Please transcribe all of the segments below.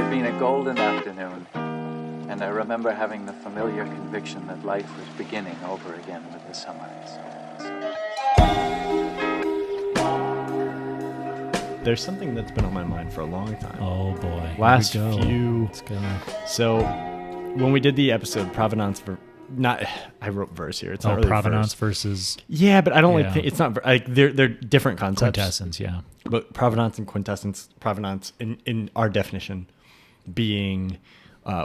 had been a golden afternoon, and I remember having the familiar conviction that life was beginning over again with the sunrise. There's something that's been on my mind for a long time. Oh boy. Last Here we go. few. Let's go. So when we did the episode Provenance I wrote verse here. It's not really Provenance verse. versus Yeah, but I don't it's not like they're different concepts. Quintessence, yeah. But Provenance and Quintessence, Provenance in our definition being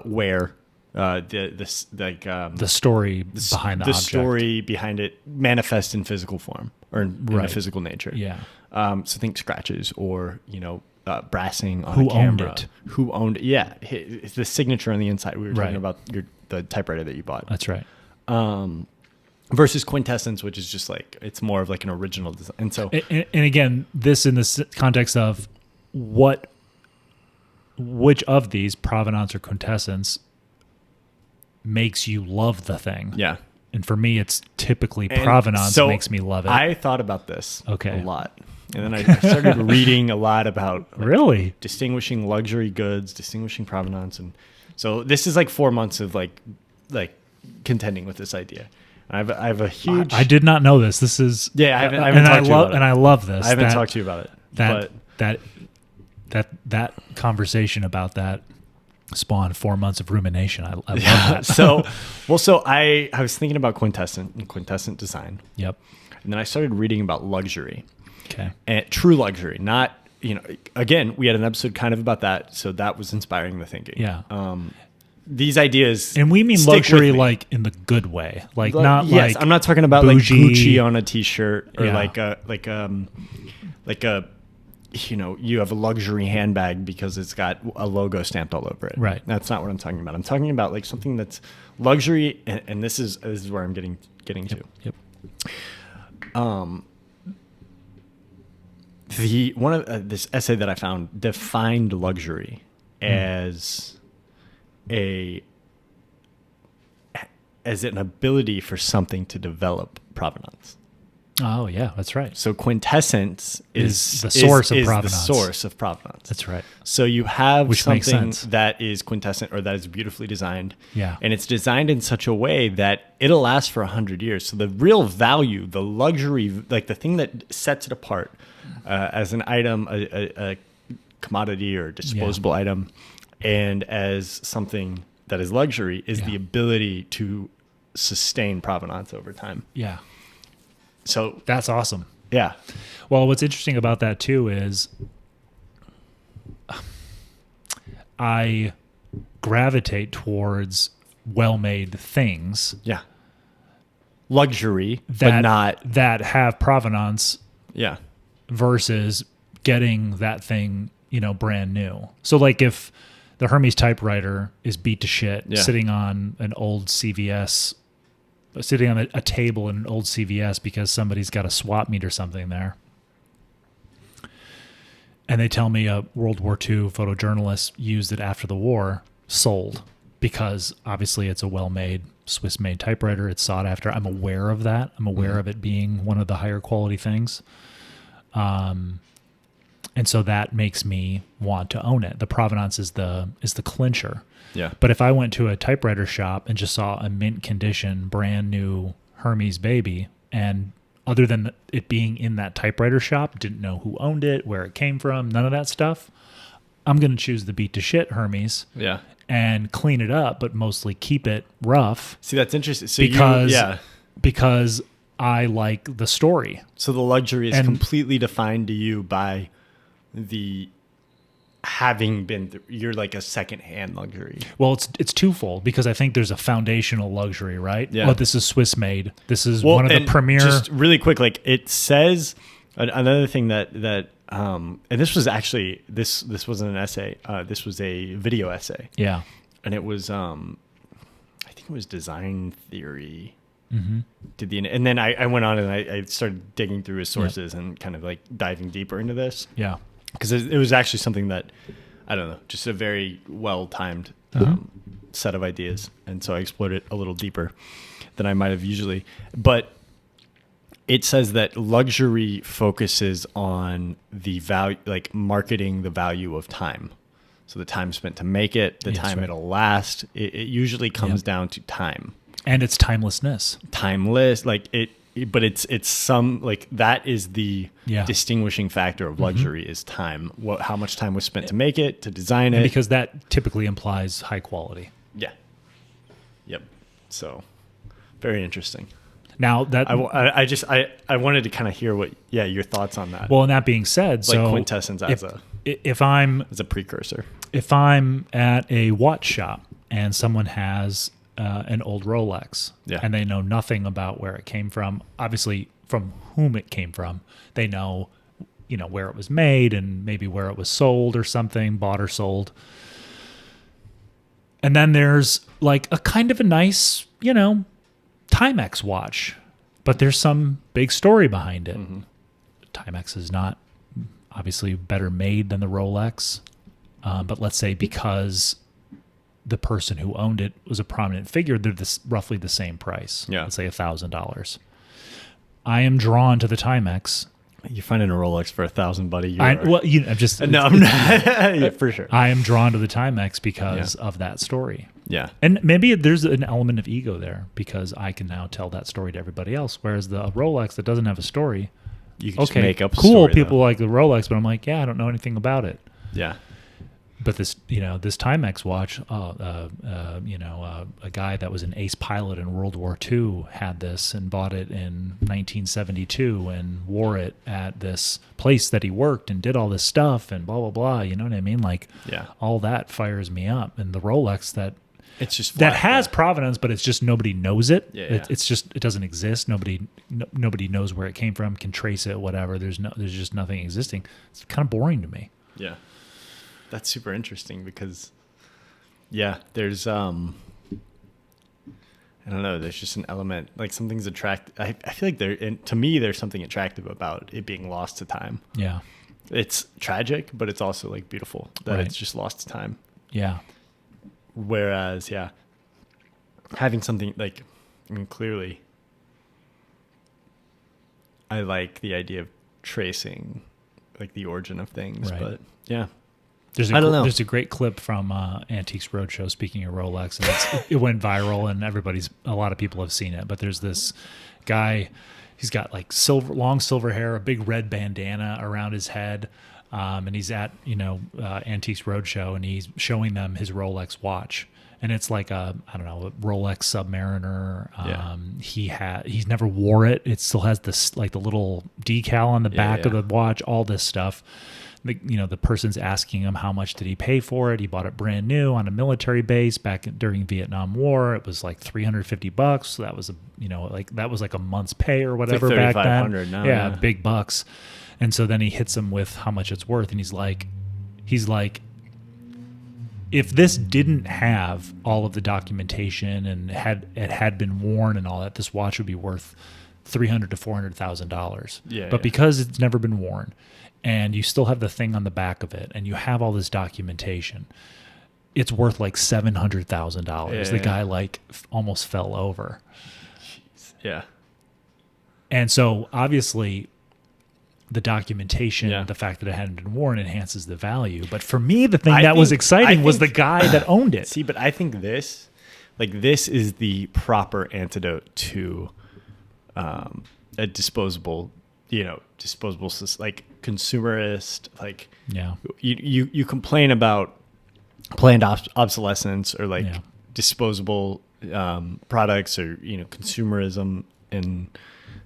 where the story behind the object. story behind it manifests in physical form or in a physical nature. Yeah. So think scratches or brassing on Who a camera. owned it? Who owned it? Yeah, it's the signature on the inside. We were talking about the typewriter that you bought. That's right. Versus Quintessence, which is just like it's more of like an original design. And so, and again, this in the context of which of these, Provenance or Quintessence, makes you love the thing. yeah. And for me, it's typically Provenance makes me love it. I thought about this Okay. a lot. And then I started reading a lot about really distinguishing luxury goods, distinguishing Provenance. And so this is like 4 months of like contending with this idea. I have a huge... I did not know this. This is... Yeah, I haven't talked to you about it. And I love this. I haven't talked to you about it. That conversation about that spawned 4 months of rumination. I love that. So I was thinking about Quintessent and Quintessent design. Yep. And then I started reading about luxury. Okay. And true luxury, not, again, we had an episode kind of about that. So that was inspiring the thinking. Yeah. These ideas. And we mean stick luxury with me. like in the good way. Like not yes, like I'm not talking about bougie, like Gucci on a t-shirt or Yeah. like a you have a luxury handbag because it's got a logo stamped all over it. Right. That's not what I'm talking about. I'm talking about like something that's luxury, and this is where I'm getting to. Yep. This essay that I found defined luxury as an ability for something to develop provenance. Oh yeah, that's right. So quintessence is the source of is provenance. the source of provenance. That's right. So you have Which makes something sense. that is quintessent or that is beautifully designed. Yeah. And it's designed in such a way that it'll last for 100 years. So the real value, the luxury, like the thing that sets it apart as an item, a commodity or disposable item, and as something that is luxury is the ability to sustain provenance over time. Yeah. So That's awesome. yeah. Well, what's interesting about that too is I gravitate towards well-made things Yeah. Luxury, but not. that have provenance Yeah. versus getting that thing, brand new. So like if the Hermes typewriter is beat to shit, sitting on an old CVS, sitting on a table in an old CVS because somebody's got a swap meet or something there. And they tell me a World War II photojournalist used it after the war, sold, because obviously it's a well-made, Swiss-made typewriter. It's sought after. I'm aware of that. I'm aware of it being one of the higher quality things. And so that makes me want to own it. The provenance is the clincher. Yeah. But if I went to a typewriter shop and just saw a mint condition, brand new Hermes baby, and other than it being in that typewriter shop, didn't know who owned it, where it came from, none of that stuff, I'm going to choose the beat to shit Hermes Yeah. and clean it up, but mostly keep it rough. See, that's interesting. So because I like the story. So the luxury is completely defined to you by the having been you're like a secondhand luxury. Well, it's twofold because I think there's a foundational luxury, right? Yeah. Oh, this is Swiss made. This is one of the premier. Just really quick, like it says another thing that and this was actually this wasn't an essay. This was a video essay. Yeah. And it was I think it was design theory. Mm-hmm. And then I went on and I started digging through his sources and kind of like diving deeper into this. Yeah. Because it was actually something that, I don't know, just a very well-timed set of ideas. And so I explored it a little deeper than I might have usually. But it says that luxury focuses on the value, like marketing the value of time. So the time spent to make it, the time it'll last, it usually comes down to time. And it's timelessness. Timeless, like but it's some, like, that is the distinguishing factor of luxury is time. How much time was spent to make it, to design it. And because that typically implies high quality. Yeah. Yep. So very interesting. Now that I wanted to kind of hear your thoughts on that. Well, and that being said, like Quintessence if I'm as a precursor. If I'm at a watch shop and someone has an old Rolex and they know nothing about where it came from, obviously from whom it came from, they know, where it was made and maybe where it was sold or something, bought or sold. And then there's like a kind of a nice, Timex watch, but there's some big story behind it. Mm-hmm. Timex is not obviously better made than the Rolex, but let's say because the person who owned it was a prominent figure, they're roughly the same price. Yeah. Let's say $1,000. I am drawn to the Timex. You're finding a Rolex for $1,000, buddy. I'm just no, I'm not. Yeah, for sure. I am drawn to the Timex because of that story. Yeah, and maybe there's an element of ego there because I can now tell that story to everybody else. Whereas the Rolex that doesn't have a story, you can just make up. Cool, story, people though. like the Rolex, but I'm like, I don't know anything about it. Yeah. But this Timex watch, a guy that was an ace pilot in World War II had this and bought it in 1972 and wore it at this place that he worked and did all this stuff and blah, blah, blah. You know what I mean? Like, all that fires me up. And the Rolex it's just that has provenance, but it's just nobody knows it. Yeah. It's just, it doesn't exist. Nobody knows where it came from, can trace it, whatever. There's just nothing existing. It's kind of boring to me. Yeah. That's super interesting because, there's, I don't know, there's just an element, like something's attractive. I feel like to me, there's something attractive about it being lost to time. Yeah. It's tragic, but it's also like beautiful that it's just lost to time. Yeah. Whereas, having something like, clearly, I like the idea of tracing like the origin of things, but I don't know. There's a great clip from Antiques Roadshow, speaking of Rolex, and it went viral, and a lot of people have seen it. But there's this guy, he's got like long silver hair, a big red bandana around his head, and he's at Antiques Roadshow, and he's showing them his Rolex watch, and it's like a Rolex Submariner. He's never wore it. It still has this like the little decal on the back of the watch, all this stuff. The person's asking him how much did he pay for it. He bought it brand new on a military base back during Vietnam War. It was like $350. So that was that was like a month's pay or whatever back then. Now, yeah, big bucks. And so then he hits him with how much it's worth, and he's like, if this didn't have all of the documentation and it had been worn and all that, this watch would be worth $300,000 to $400,000. But because it's never been worn, and you still have the thing on the back of it, and you have all this documentation, it's worth like $700,000. The guy almost fell over. Jeez. Yeah. And so obviously the documentation, the fact that it hadn't been worn enhances the value. But for me, the thing that was exciting was the guy that owned it. See, but I think this is the proper antidote to a disposable, like consumerist, like you complain about planned obsolescence or like disposable products or consumerism and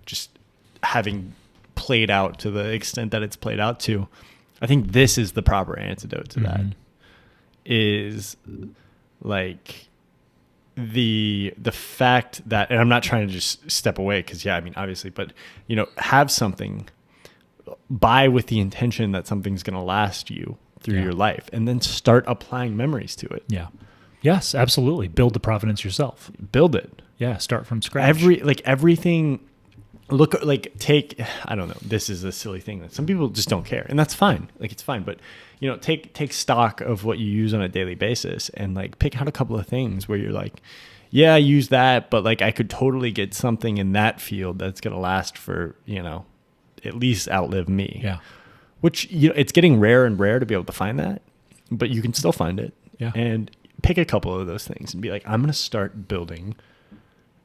just having played out to the extent that it's played out to. I think this is the proper antidote to that. Is like the fact that, and I'm not trying to just step away because obviously, but have something, buy with the intention that something's going to last you through your life, and then start applying memories to it. Yeah. Yes, absolutely. Build the provenance yourself. Build it. Yeah. Start from scratch. Everything. Take, I don't know, this is a silly thing that some people just don't care, and that's fine. Like, it's fine, but take stock of what you use on a daily basis and like pick out a couple of things where you're like, I use that, but like I could totally get something in that field that's going to last for, at least outlive me. Yeah. Which, it's getting rarer and rare to be able to find that. but you can still find it. Yeah. And pick a couple of those things and be like, I'm going to start building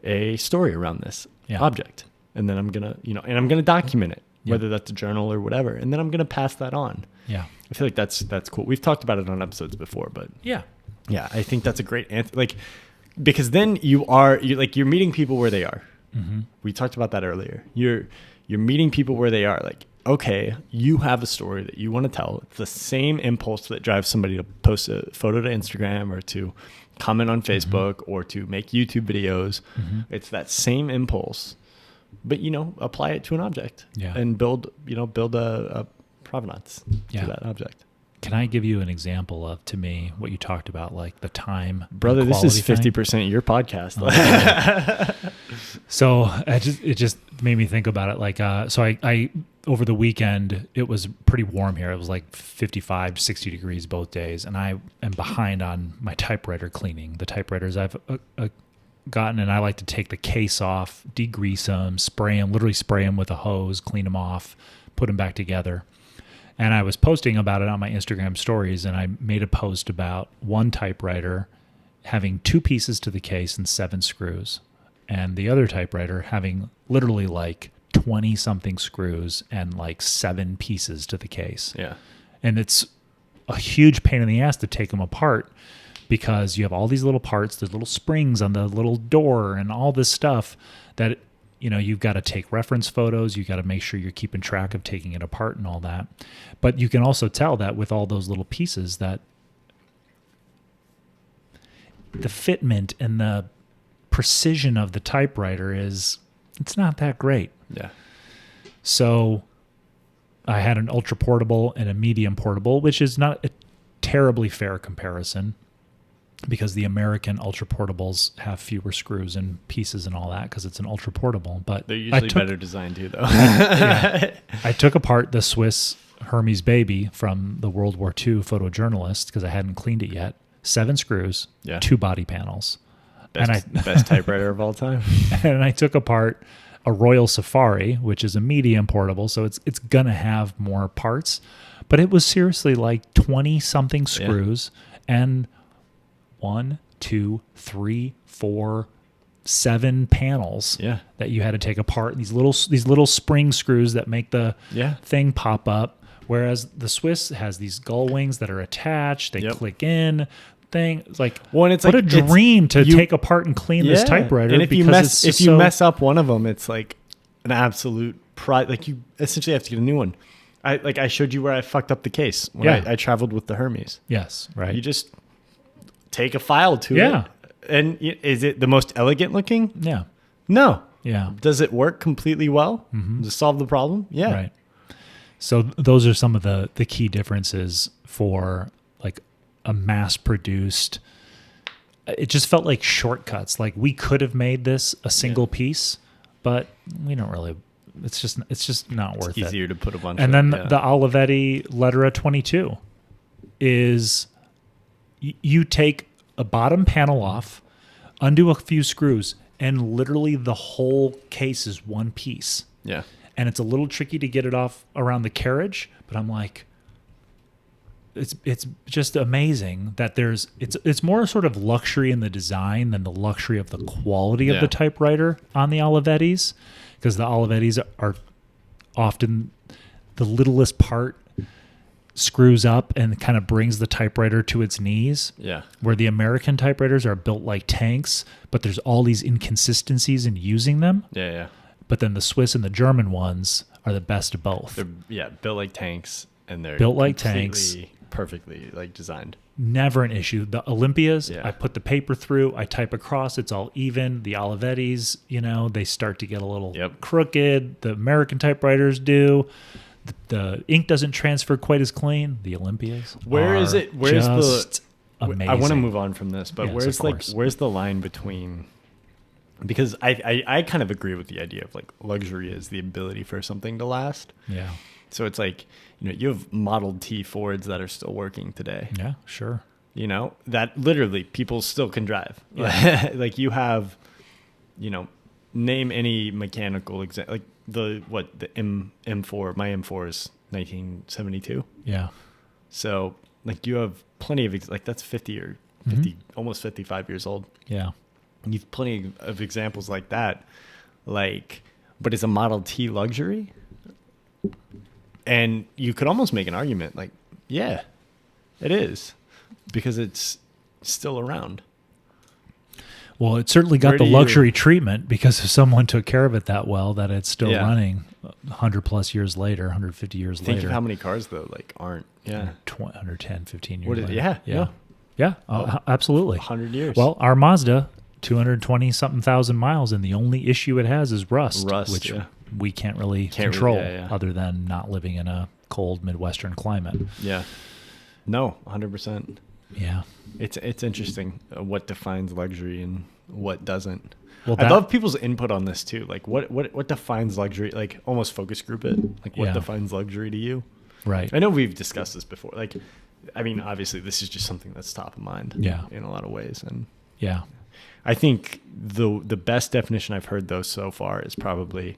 a story around this object. And then I'm going to, and I'm going to document it, whether that's a journal or whatever. And then I'm going to pass that on. Yeah. I feel like that's cool. We've talked about it on episodes before, but yeah, I think that's a great answer. Like, because then you're meeting people where they are. Mm-hmm. We talked about that earlier. You're meeting people where they are. Like, okay, you have a story that you want to tell. It's the same impulse that drives somebody to post a photo to Instagram or to comment on Facebook or to make YouTube videos. Mm-hmm. It's that same impulse, but apply it to an object and build a provenance to that object. Can I give you an example of, to me, what you talked about, like the time? Brother, this is 50% your podcast. So it just made me think about it. Like, so I over the weekend, it was pretty warm here. It was like 55, 60 degrees both days. And I am behind on my typewriter cleaning. The typewriters I've gotten, and I like to take the case off, degrease them, literally spray them with a hose, clean them off, put them back together. And I was posting about it on my Instagram stories, and I made a post about one typewriter having 2 pieces to the case and 7 screws, and the other typewriter having literally like 20-something screws and like 7 pieces to the case. Yeah. And it's a huge pain in the ass to take them apart because you have all these little parts, there's little springs on the little door and all this stuff that you've got to take reference photos. You've got to make sure you're keeping track of taking it apart and all that. But you can also tell that with all those little pieces that the fitment and the precision of the typewriter it's not that great. Yeah. So I had an ultra portable and a medium portable, which is not a terribly fair comparison, because the American ultra portables have fewer screws and pieces and all that because it's an ultra portable. But they're usually better designed too, though. I took apart the Swiss Hermes Baby from the World War II photojournalist because I hadn't cleaned it yet. 7 screws, 2 body panels. Best typewriter of all time. And I took apart a Royal Safari, which is a medium portable, so it's going to have more parts. But it was seriously like 20-something screws and 1, 2, 3, 4, 7 panels that you had to take apart. These little spring screws that make the thing pop up. Whereas the Swiss has these gull wings that are attached. They click in. It's like, it's what like, a dream to take apart and clean this typewriter. And if you mess up one of them, it's like an absolute pride. Like, you essentially have to get a new one. I showed you where I fucked up the case when I traveled with the Hermes. Yes, right. You just take a file to it. And is it the most elegant looking? Yeah. No. Yeah. Does it work completely well to solve the problem? Yeah. Right. So those are some of the key differences for like a mass produced. It just felt like shortcuts. Like, we could have made this a single piece, but we don't really. It's just not worth it. Easier to put a bunch. And then the Olivetti Lettera 22 is you take a bottom panel off, undo a few screws, and literally the whole case is one piece. Yeah. And it's a little tricky to get it off around the carriage, but I'm like, it's just amazing that it's more sort of luxury in the design than the luxury of the quality of the typewriter on the Olivettis, because the Olivettis are often the littlest part screws up and kind of brings the typewriter to its knees. Yeah. Where the American typewriters are built like tanks, but there's all these inconsistencies in using them. Yeah, yeah. But then the Swiss and the German ones are the best of both. They're built like tanks, and they're built like tanks, perfectly like designed. Never an issue. The Olympias, I put the paper through, I type across, it's all even. The Olivettis, they start to get a little crooked. The American typewriters do. The ink doesn't transfer quite as clean. The Olympias. Where's amazing. I want to move on from this, but yes, where's the line between? Because I kind of agree with the idea of like luxury is the ability for something to last. Yeah. So it's like, you have Model T Fords that are still working today. Yeah, sure. That literally people still can drive. Yeah. Like, you have, name any mechanical example, like the M4, my M4 is 1972. Yeah. So like, you have plenty of like that's 50 or 50, almost 55 years old. Yeah. And you've plenty of examples like that. Like, but it's a Model T luxury, and you could almost make an argument like, yeah, it is, because it's still around. Well, it certainly got the luxury treatment because someone took care of it that well that it's still running 100 plus years later, 150 years later. Think of how many cars though like aren't 110, 15 years later. Yeah. Absolutely. 100 years. Well, our Mazda, 220 something thousand miles, and the only issue it has is rust, which we can't really control other than not living in a cold Midwestern climate. Yeah. No, 100%. Yeah. It's interesting what defines luxury and what doesn't. Well, I love people's input on this too. Like what defines luxury? Like almost focus group it. Like what defines luxury to you? Right. I know we've discussed this before. Like, I mean, obviously this is just something that's top of mind. Yeah. In a lot of ways, and yeah, I think the best definition I've heard though so far is probably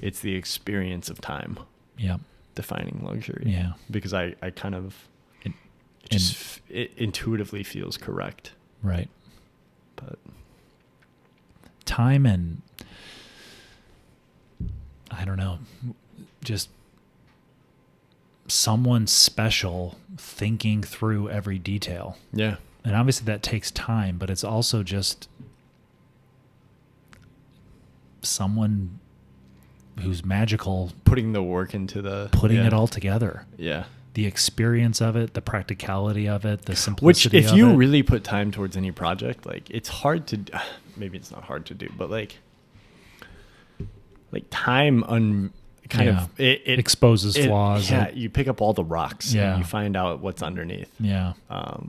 it's the experience of time. Yeah. Defining luxury. Yeah. Because I kind of it intuitively feels correct. Right. But time and I don't know, just someone special thinking through every detail. Yeah. And obviously that takes time, but it's also just someone who's magical, putting the work into putting it all together. Yeah. The experience of it, the practicality of it, the simplicity of it. Which, if you really put time towards any project, like it's hard to, maybe it's not hard to do, but like time it exposes flaws. Yeah, you pick up all the rocks and you find out what's underneath. Yeah.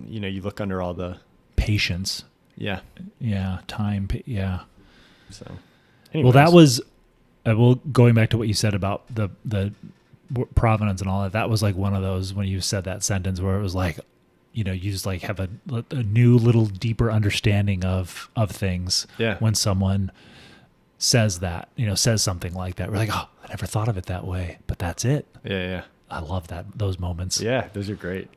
You look under all the patience. Yeah. Yeah. Time. Yeah. So, anyways. Well, that was, going back to what you said about the provenance and all that. That was like one of those when you said that sentence where it was like, you just like have a new little deeper understanding of things. Yeah. When someone says that, says something like that, we're like, oh, I never thought of it that way, but that's it. Yeah. Yeah. I love those moments. Yeah. Those are great.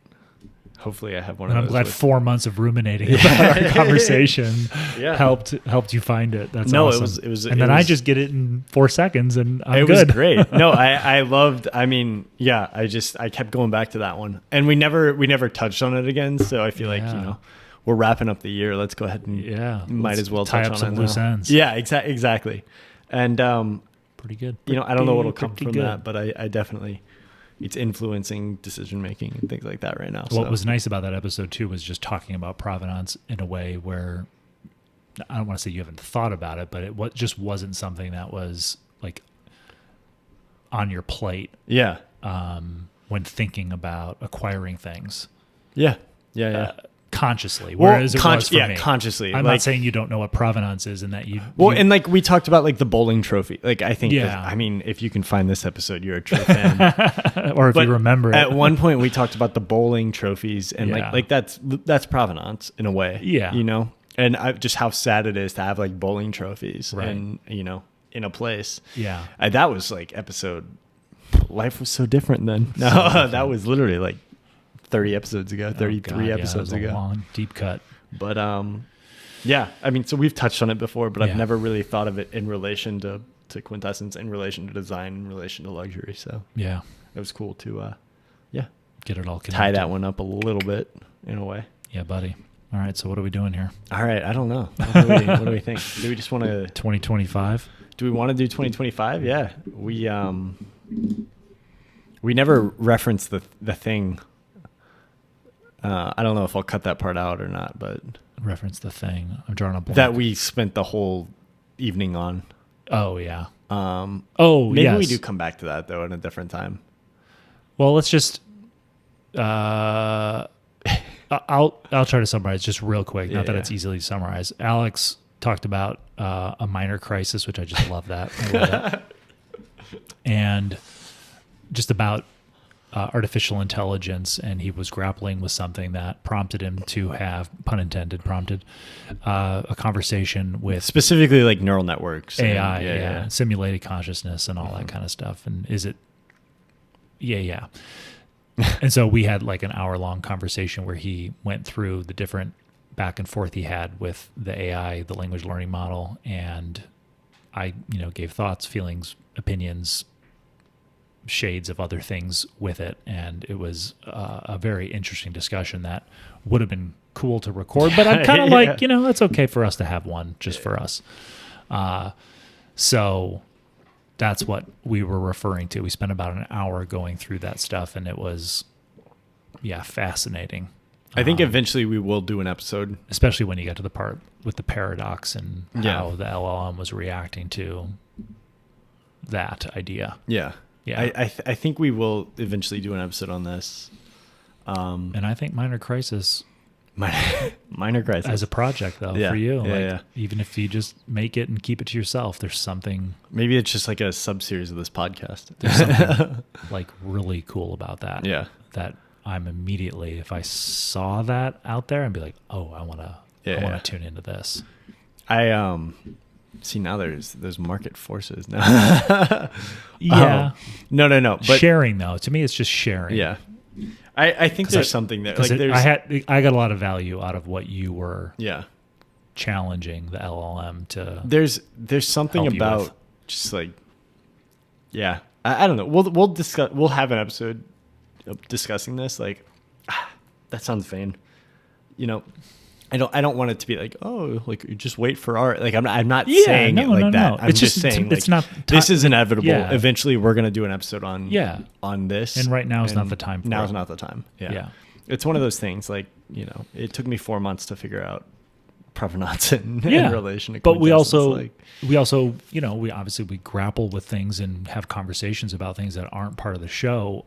Hopefully I have one and of those. I'm glad 4 months of ruminating about our conversation helped you find it. That's awesome. It was and then I just get it in 4 seconds and I'm good. It was great. No, I loved, I kept going back to that one, and we never touched on it again. So I feel like, we're wrapping up the year. Let's go ahead and might as well tie touch up on some it loose now. ends. Yeah, I And, pretty good. I don't know what'll come from that, but I definitely, it's influencing decision making and things like that right now. What was nice about that episode too was just talking about provenance in a way where I don't want to say you haven't thought about it, but it just wasn't something that was like on your plate. Yeah. When thinking about acquiring things. Yeah. Yeah. Consciously, whereas it was for me. Consciously. I'm not saying you don't know what provenance is and that you... Well, and like we talked about like the bowling trophy. Like I think, if you can find this episode, you're a true fan. Or if you remember it. At one point we talked about the bowling trophies and like that's provenance in a way. Yeah. And just how sad it is to have like bowling trophies and, in a place. Yeah. That was like life was so different then. No, that was literally like 30 episodes ago, 33 episodes ago. Long, deep cut. But so we've touched on it before, but I've never really thought of it in relation to Quintessence, in relation to design, in relation to luxury. So yeah, it was cool to get it all connected. Tie that one up a little bit in a way. Yeah, buddy. All right, so what are we doing here? All right, I don't know. What do we think? Do we just want to 2025? Do we want to do 2025? Yeah, we never referenced the thing. I don't know if I'll cut that part out or not, but reference the thing. I'm drawing a blank. That we spent the whole evening on. Oh yeah. Maybe we do come back to that though at a different time. Well, let's just. I'll try to summarize just real quick. Not that it's easily to summarize. Alex talked about a minor crisis, which I just love that. I love that. And just about artificial intelligence, and he was grappling with something that prompted him to have, pun intended, a conversation with specifically like neural networks, AI, simulated consciousness, and all that kind of stuff. And is it? Yeah. And so we had like an hour-long conversation where he went through the different back and forth he had with the AI, the language learning model, and I, gave thoughts, feelings, opinions, shades of other things with it, and it was a very interesting discussion that would have been cool to record, but I'm kind of like, it's okay for us to have one just for us. So that's what we were referring to. We spent about an hour going through that stuff, and it was, fascinating. I think eventually we will do an episode. Especially when you get to the part with the paradox and how the LLM was reacting to that idea. Yeah. Yeah. I think we will eventually do an episode on this. And I think Minor Crisis... Minor Crisis. As a project, though, for you. Yeah. Even if you just make it and keep it to yourself, there's something... Maybe it's just like a sub-series of this podcast. There's something like really cool about that. Yeah. That I'm immediately, if I saw that out there, I'd be like, oh, I want to tune into this. I see now there's market forces now. Yeah. No. But sharing, though, to me, it's just sharing. Yeah. I think there's something there. Like I got a lot of value out of what you were challenging the LLM to. There's something about just like, I don't know. We'll discuss. We'll have an episode of discussing this. Like, that sounds vain. I don't want it to be like, oh, like you just wait for art. Like I'm not saying it like that. I'm just saying it's like, not. This is inevitable. Yeah. Eventually, we're gonna do an episode on this. And right now is not the time. Now is not the time. Yeah. It's one of those things. Like it took me 4 months to figure out Provenance in relation to. But we also we obviously we grapple with things and have conversations about things that aren't part of the show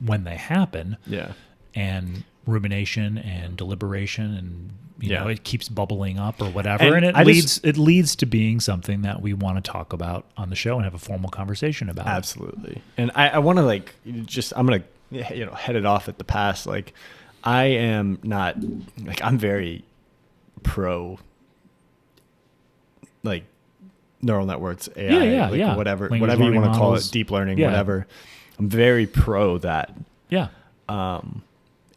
when they happen. Yeah. And rumination and deliberation and it keeps bubbling up or whatever, and it leads to being something that we want to talk about on the show and have a formal conversation about. Absolutely. And I want to I'm gonna head it off at the pass. Like I am not like I'm very pro like neural networks, AI, whatever you want to call it, deep learning, whatever. I'm very pro that. Yeah.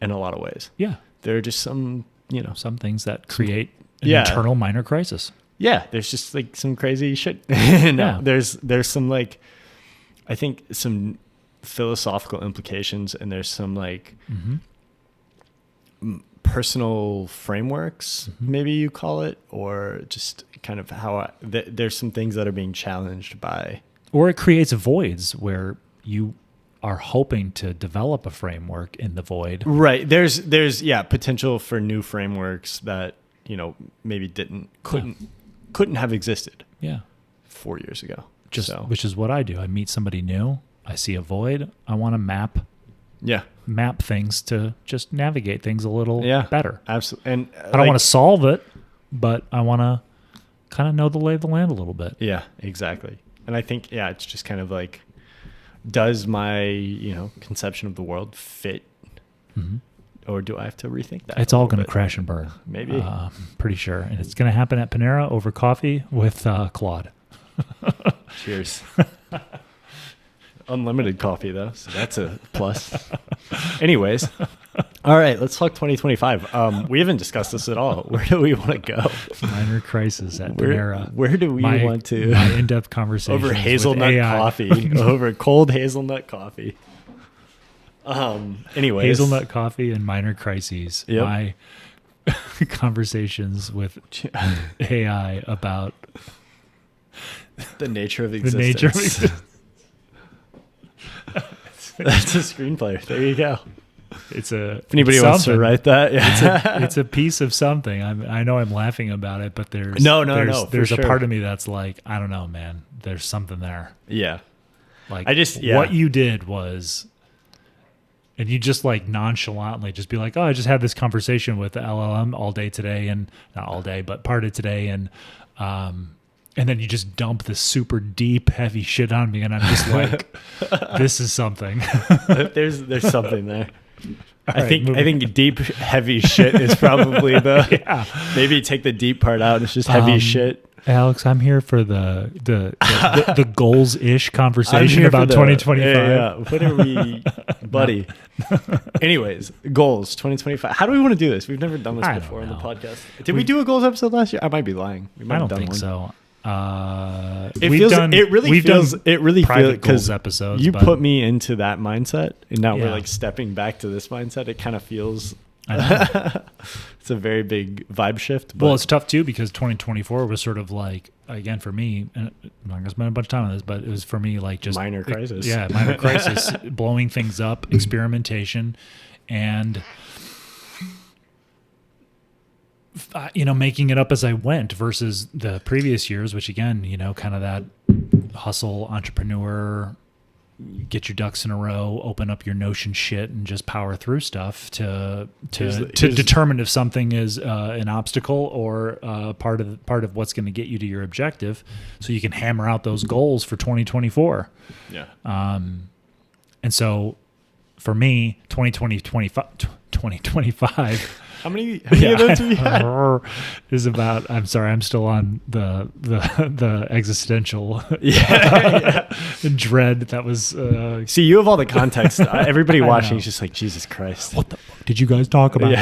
In a lot of ways. Yeah. There are just some things that create an internal minor crisis. Yeah. There's just like some crazy shit. There's some like, I think some philosophical implications, and there's some like personal frameworks, maybe you call it, or just kind of how there's some things that are being challenged by. Or it creates voids where you are hoping to develop a framework in the void. Right. There's potential for new frameworks that, maybe couldn't have existed. Yeah. 4 years ago. Which is what I do. I meet somebody new. I see a void. I want to map things to just navigate things a little better. Absolutely. And I don't want to solve it, but I want to kind of know the lay of the land a little bit. Yeah, exactly. And I think, it's just kind of like, does my, conception of the world fit? Or do I have to rethink that? It's all going to crash and burn. Maybe. Pretty sure. And it's going to happen at Panera over coffee with Claude. Cheers. Unlimited coffee, though, so that's a plus. Anyways. All right, let's talk 2025. We haven't discussed this at all. Where do we want to go? Minor crisis at Panera. Where do we want to? My in-depth conversation over hazelnut coffee. Over cold hazelnut coffee. Anyways. Hazelnut coffee and minor crises. Yep. My conversations with AI about the nature of existence. That's a screenplay. There you go. If anybody wants to write that, it's a piece of something. I know I'm laughing about it, but there's there's a part of me that's like, I don't know, man. There's something there. Yeah. Like what you did was, and you just like nonchalantly just be like, oh, I just had this conversation with the LLM all day today, and not all day, but part of today, and then you just dump this super deep, heavy shit on me, and I'm just like, this is something. There's something there. I think deep, heavy shit is probably the maybe take the deep part out. It's just heavy shit. Alex, I'm here for the goals ish conversation about 2025. Yeah. What are we, buddy? Anyways, goals 2025. How do we want to do this? We've never done this before on the podcast. Did we do a goals episode last year? I might be lying. We might I have don't done think one. so. It really feels goals episodes. You put me into that mindset, and now we're like stepping back to this mindset. It kind of feels. It's a very big vibe shift. Well, it's tough too because 2024 was sort of like, again for me, and I'm not gonna spend a bunch of time on this, but it was for me like just minor crisis. Minor crisis, blowing things up, experimentation, and making it up as I went versus the previous years, which again, kind of that hustle entrepreneur, get your ducks in a row, open up your Notion shit, and just power through stuff to determine if something is an obstacle or part of what's going to get you to your objective, so you can hammer out those goals for 2024. Yeah. And so, for me, 2025. How many of those have you had? Is about. I'm sorry. I'm still on the existential dread. That was. See, you have all the context. Everybody watching is just like, Jesus Christ. What the fuck did you guys talk about?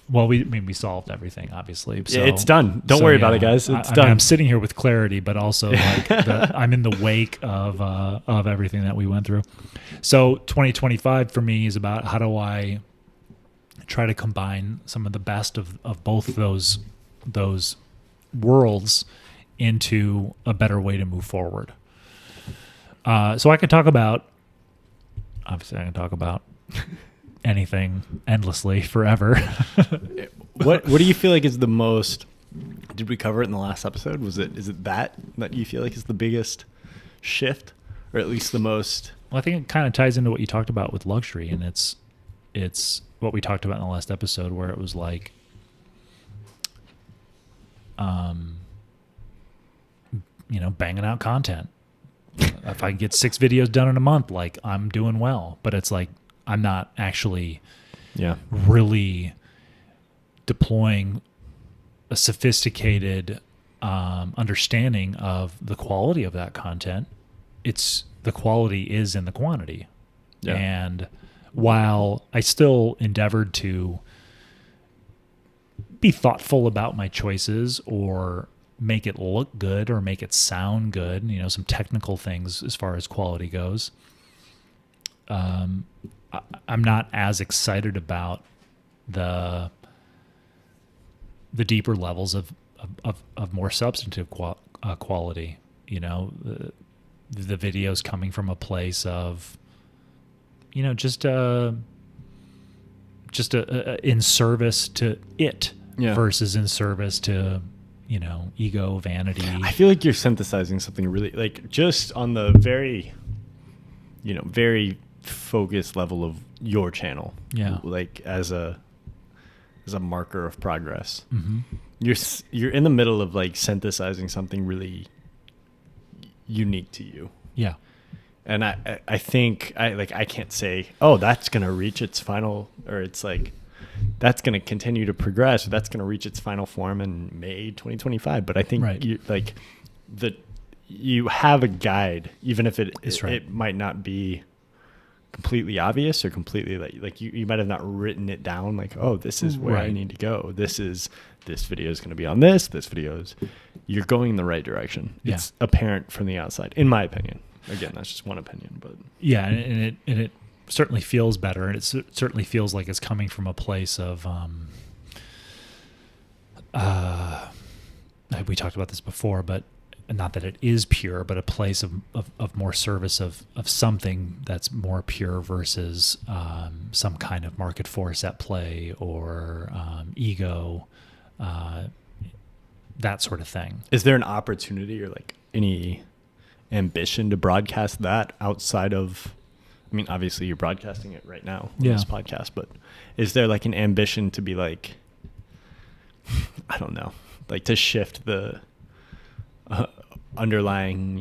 Well, we solved everything, obviously. So, it's done. Don't worry about it, guys. It's done. I'm sitting here with clarity, but also like I'm in the wake of everything that we went through. So 2025 for me is about how do I try to combine some of the best of both those worlds into a better way to move forward. So I can talk about anything endlessly forever. What do you feel like is the most? Did we cover it in the last episode? Is it that you feel like is the biggest shift, or at least the most? Well, I think it kind of ties into what you talked about with luxury, and it's what we talked about in the last episode, where it was like, banging out content. If I get 6 videos done in a month, like I'm doing well, but it's like I'm not actually really deploying a sophisticated understanding of the quality of that content. The quality is in the quantity. Yeah. And while I still endeavored to be thoughtful about my choices or make it look good or make it sound good, some technical things as far as quality goes, I'm not as excited about the deeper levels of more substantive quality. The videos coming from a place of just in service to it versus in service to ego, vanity. I feel like you're synthesizing something really, like, just on the very very focused level of your channel, like as a marker of progress. Mm-hmm. You're in the middle of like synthesizing something really unique to you. Yeah. And I think I can't say, oh, that's going to reach its final, or it's like that's going to continue to progress, or that's going to reach its final form in May 2025. But I think you have a guide, even if it might not be completely obvious or completely like you might have not written it down. Like, oh, this is where I need to go. This video is going to be on this. This video is, you're going in the right direction. Yeah. It's apparent from the outside, in my opinion. Again, that's just one opinion, but and it certainly feels better, and it certainly feels like it's coming from a place of we talked about this before, but not that it is pure, but a place of more service of something that's more pure versus some kind of market force at play or ego, that sort of thing. Is there an opportunity or like any ambition to broadcast that outside of, I mean, obviously you're broadcasting it right now on this podcast, but is there like an ambition to be like, I don't know, like to shift the underlying,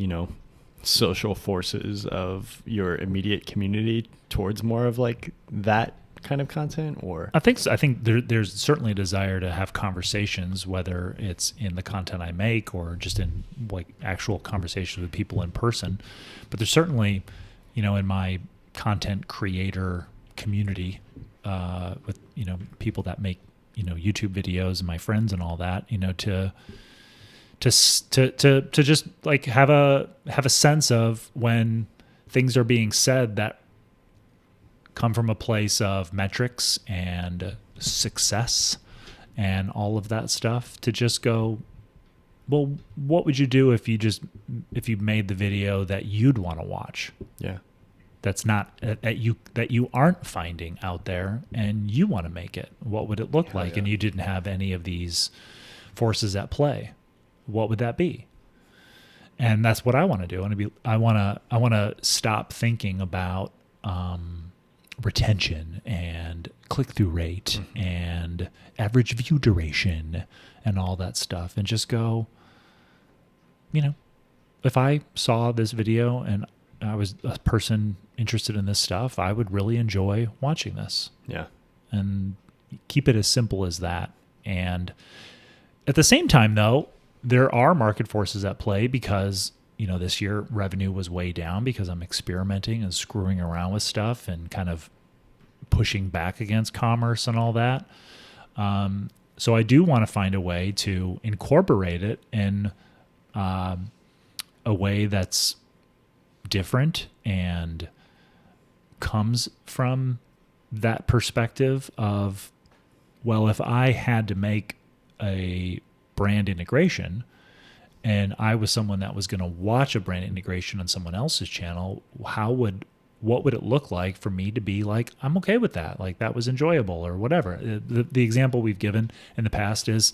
social forces of your immediate community towards more of like that kind of content? Or I think so. I think there's certainly a desire to have conversations, whether it's in the content I make or just in like actual conversations with people in person. But there's certainly, in my content creator community, with people that make YouTube videos and my friends and all that, to just like have a sense of when things are being said that come from a place of metrics and success and all of that stuff, to just go, well, what would you do if you made the video that you'd want to watch? Yeah. That's not that you aren't finding out there, and you want to make it. What would it look like? Yeah. And you didn't have any of these forces at play. What would that be? And that's what I want to do. I want to stop thinking about retention and click-through rate and average view duration and all that stuff, and just go, if I saw this video and I was a person interested in this stuff, I would really enjoy watching this. Yeah. And keep it as simple as that. And at the same time, though, there are market forces at play, because this year revenue was way down because I'm experimenting and screwing around with stuff and kind of pushing back against commerce and all that. So I do want to find a way to incorporate it in a way that's different and comes from that perspective of, well, if I had to make a brand integration and I was someone that was going to watch a brand integration on someone else's channel, what would it look like for me to be like, I'm okay with that, like that was enjoyable or whatever. The example we've given in the past is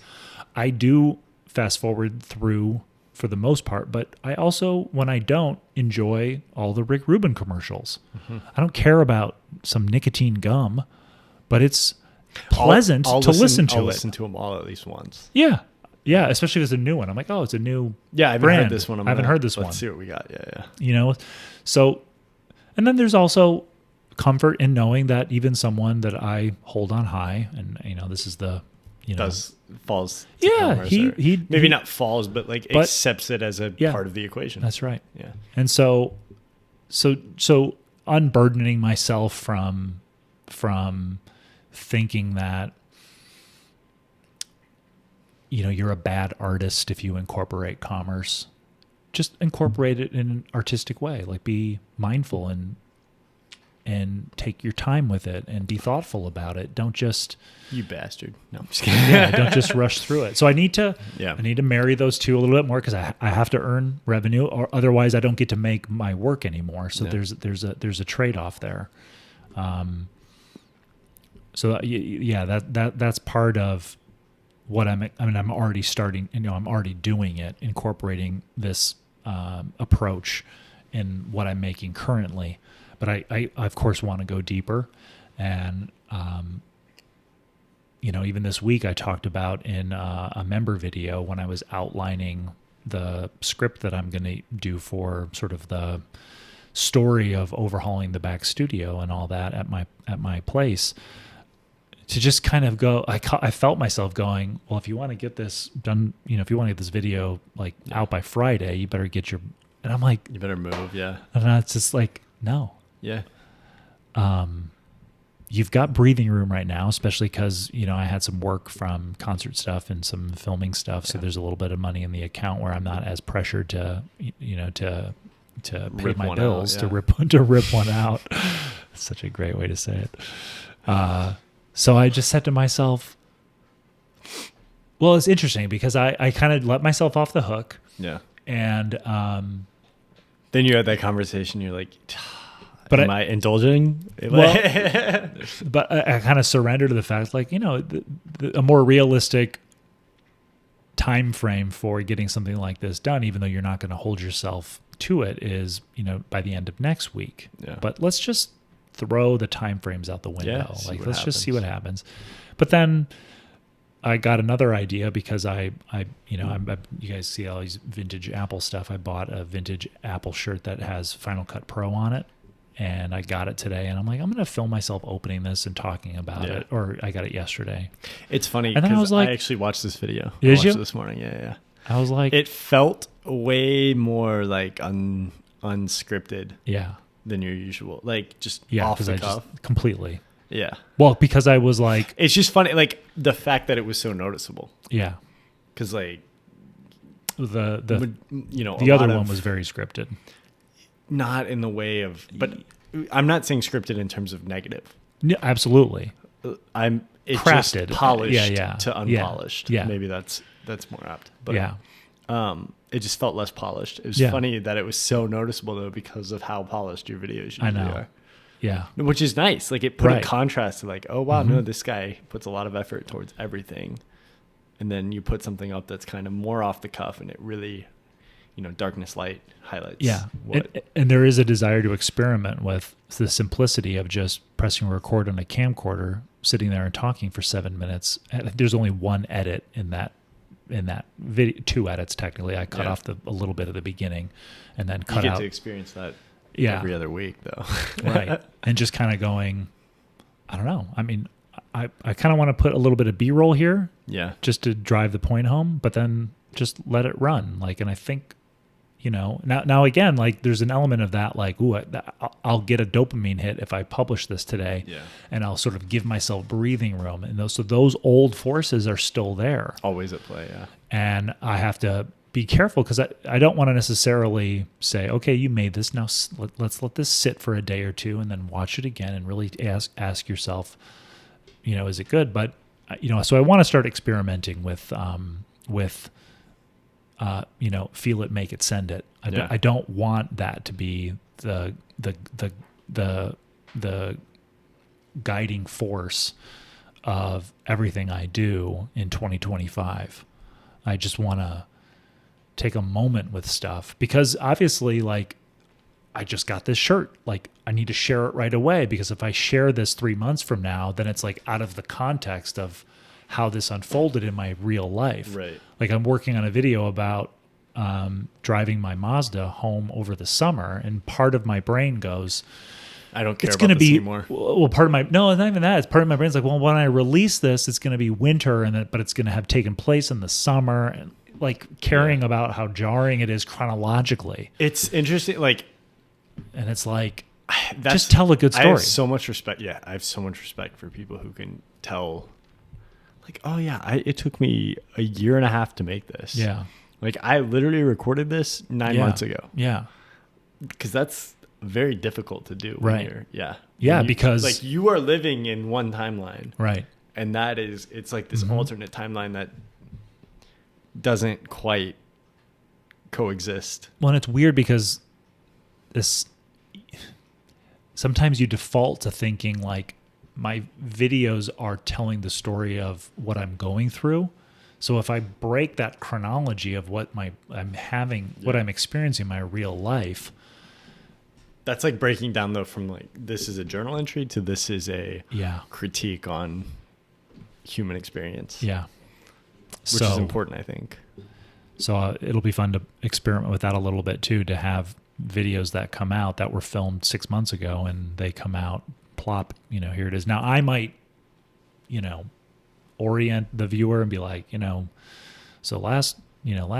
I do fast forward through for the most part, but I also, when I don't, enjoy all the Rick Rubin commercials. I don't care about some nicotine gum, but it's pleasant to listen to it. I'll listen to them all at least once. Yeah. Yeah, especially if it's a new one. I'm like, oh, it's a new I haven't brand. heard this one. I haven't heard this one. Let's see what we got. Yeah. So, and then there's also comfort in knowing that even someone that I hold on high, and this is the, falls to commerce, he maybe not falls, but accepts it as a part of the equation. That's right. Yeah. And so unburdening myself from thinking that you're a bad artist if you incorporate commerce. Just incorporate it in an artistic way. Like, be mindful and take your time with it and be thoughtful about it. Don't just, you bastard. No, I'm just kidding. Don't just rush through it. So I need to marry those two a little bit more, because I have to earn revenue, or otherwise I don't get to make my work anymore. So there's a trade-off there. That's part of what I'm already starting, I'm already doing it, incorporating this approach in what I'm making currently. But I of course want to go deeper. And, even this week I talked about in a member video, when I was outlining the script that I'm going to do for sort of the story of overhauling the back studio and all that at my place, to just kind of go, I felt myself going, well, if you want to get this done, if you want to get this video out by Friday, you better get your, and I'm like, you better move. Yeah. And it's just like, no. Yeah. You've got breathing room right now, especially because, I had some work from concert stuff and some filming stuff. So there's a little bit of money in the account where I'm not as pressured to pay my bills, to rip one out. Such a great way to say it. So I just said to myself, well, it's interesting because I kind of let myself off the hook. Yeah. And then you had that conversation. You're like, am I indulging? Well, but I kind of surrendered to the fact, a more realistic time frame for getting something like this done, even though you're not going to hold yourself to it, is, by the end of next week. Yeah. But let's just throw the time frames out the window. Yeah, let's just see what happens. But then I got another idea because you guys see all these vintage Apple stuff. I bought a vintage Apple shirt that has Final Cut Pro on it, and I got it today. And I'm like, I'm going to film myself opening this and talking about it. Or I got it yesterday. It's funny And then I was because like, I actually watched this video. Did I watched you? it this morning. Yeah. I was like, It felt way more like unscripted yeah, than your usual, like just yeah, off because the I cuff. just completely. Yeah. Well, because I was like, It's just funny, like the fact that it was so noticeable. yeah, Because like the the other one was very scripted. not in the way of, but I'm not saying scripted in terms of negative. Yeah, absolutely. It's Crafted. just polished Yeah. to Yeah. unpolished. Yeah. Maybe that's more apt. But Yeah. it just felt less polished. It was Yeah. funny that it was so noticeable though because of how polished your videos usually I know. are. Yeah. Which is nice. Like it put a Right. contrast to like, oh wow, no, this guy puts a lot of effort towards everything. And then you put something up that's kind of more off the cuff and it really, darkness light highlights. Yeah. What, And there is a desire to experiment with the simplicity of just pressing record on a camcorder, sitting there and talking for 7 minutes. And there's only one edit in that video, 2 edits technically. I cut off a little bit at the beginning and then you cut get out to experience that every other week though. right. And just kind of going, I don't know. I mean, I kind of want to put a little bit of B-roll here Yeah. just to drive the point home, but then just let it run. Like, and I think, now again, like there's an element of that, like, ooh, I'll get a dopamine hit if I publish this today, and I'll sort of give myself breathing room. And those old forces are still there, Always at play. Yeah. and I have to be careful because I don't want to necessarily say, okay, you made this, now let's let this sit for a day or two and then watch it again and really ask yourself, is it good? But so I want to start experimenting with feel it, make it, send it. I don't want that to be the guiding force of everything I do in 2025. I just want to take a moment with stuff because obviously, like, I just got this shirt. Like, I need to share it right away because if I share this 3 months from now, then it's like out of the context of how this unfolded in my real life. Right. Like, I'm working on a video about driving my Mazda home over the summer, and part of my brain goes, I don't care it's about going to this be anymore. well. Part of my no, it's not even that. It's part of my brain's like, well, when I release this, it's going to be winter, but it's going to have taken place in the summer, and like caring about how jarring it is chronologically. It's interesting. Like, and it's like, that's, just tell a good story. I have so much respect. Yeah, I have so much respect for people who can tell. Like, oh yeah, it took me a year and a half to make this. Yeah. Like, I literally recorded this 9 months ago. Yeah. Because that's very difficult to do. Right. When because like you are living in one timeline. Right. And it's like this alternate timeline that doesn't quite coexist. Well, and it's weird because sometimes you default to thinking like my videos are telling the story of what I'm going through. So if I break that chronology of what I'm experiencing in my real life, that's like breaking down though from like this is a journal entry to this is a critique on human experience. Yeah. Which is important, I think. So it'll be fun to experiment with that a little bit too, to have videos that come out that were filmed 6 months ago and they come out, plop, here it is. Now I might, orient the viewer and be like, so last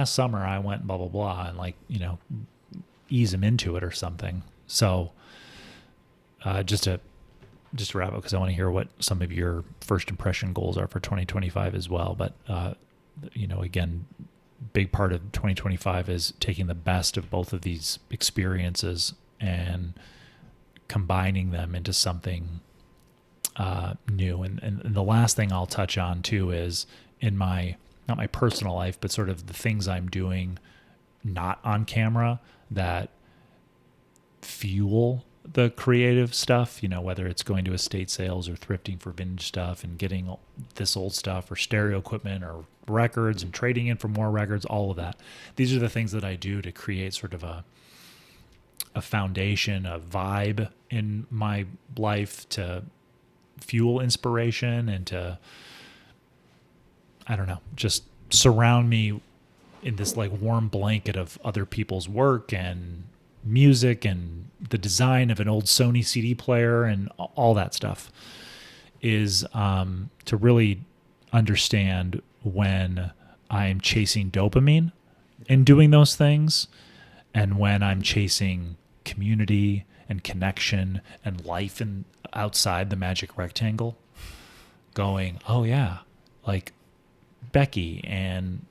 summer I went blah, blah, blah, and like, ease them into it or something. So just to wrap up, because I want to hear what some of your first impression goals are for 2025 as well. But, again, big part of 2025 is taking the best of both of these experiences and combining them into something new. And the last thing I'll touch on too is in not my personal life, but sort of the things I'm doing not on camera that fuel the creative stuff, whether it's going to estate sales or thrifting for vintage stuff and getting this old stuff or stereo equipment or records and trading in for more records, all of that. These are the things that I do to create sort of a foundation, a vibe in my life to fuel inspiration and to I don't know, just surround me in this like warm blanket of other people's work and music and the design of an old Sony CD player and all that stuff, is to really understand when I'm chasing dopamine in doing those things, and when I'm chasing community and connection and life and outside the magic rectangle, going, oh yeah, like Becky and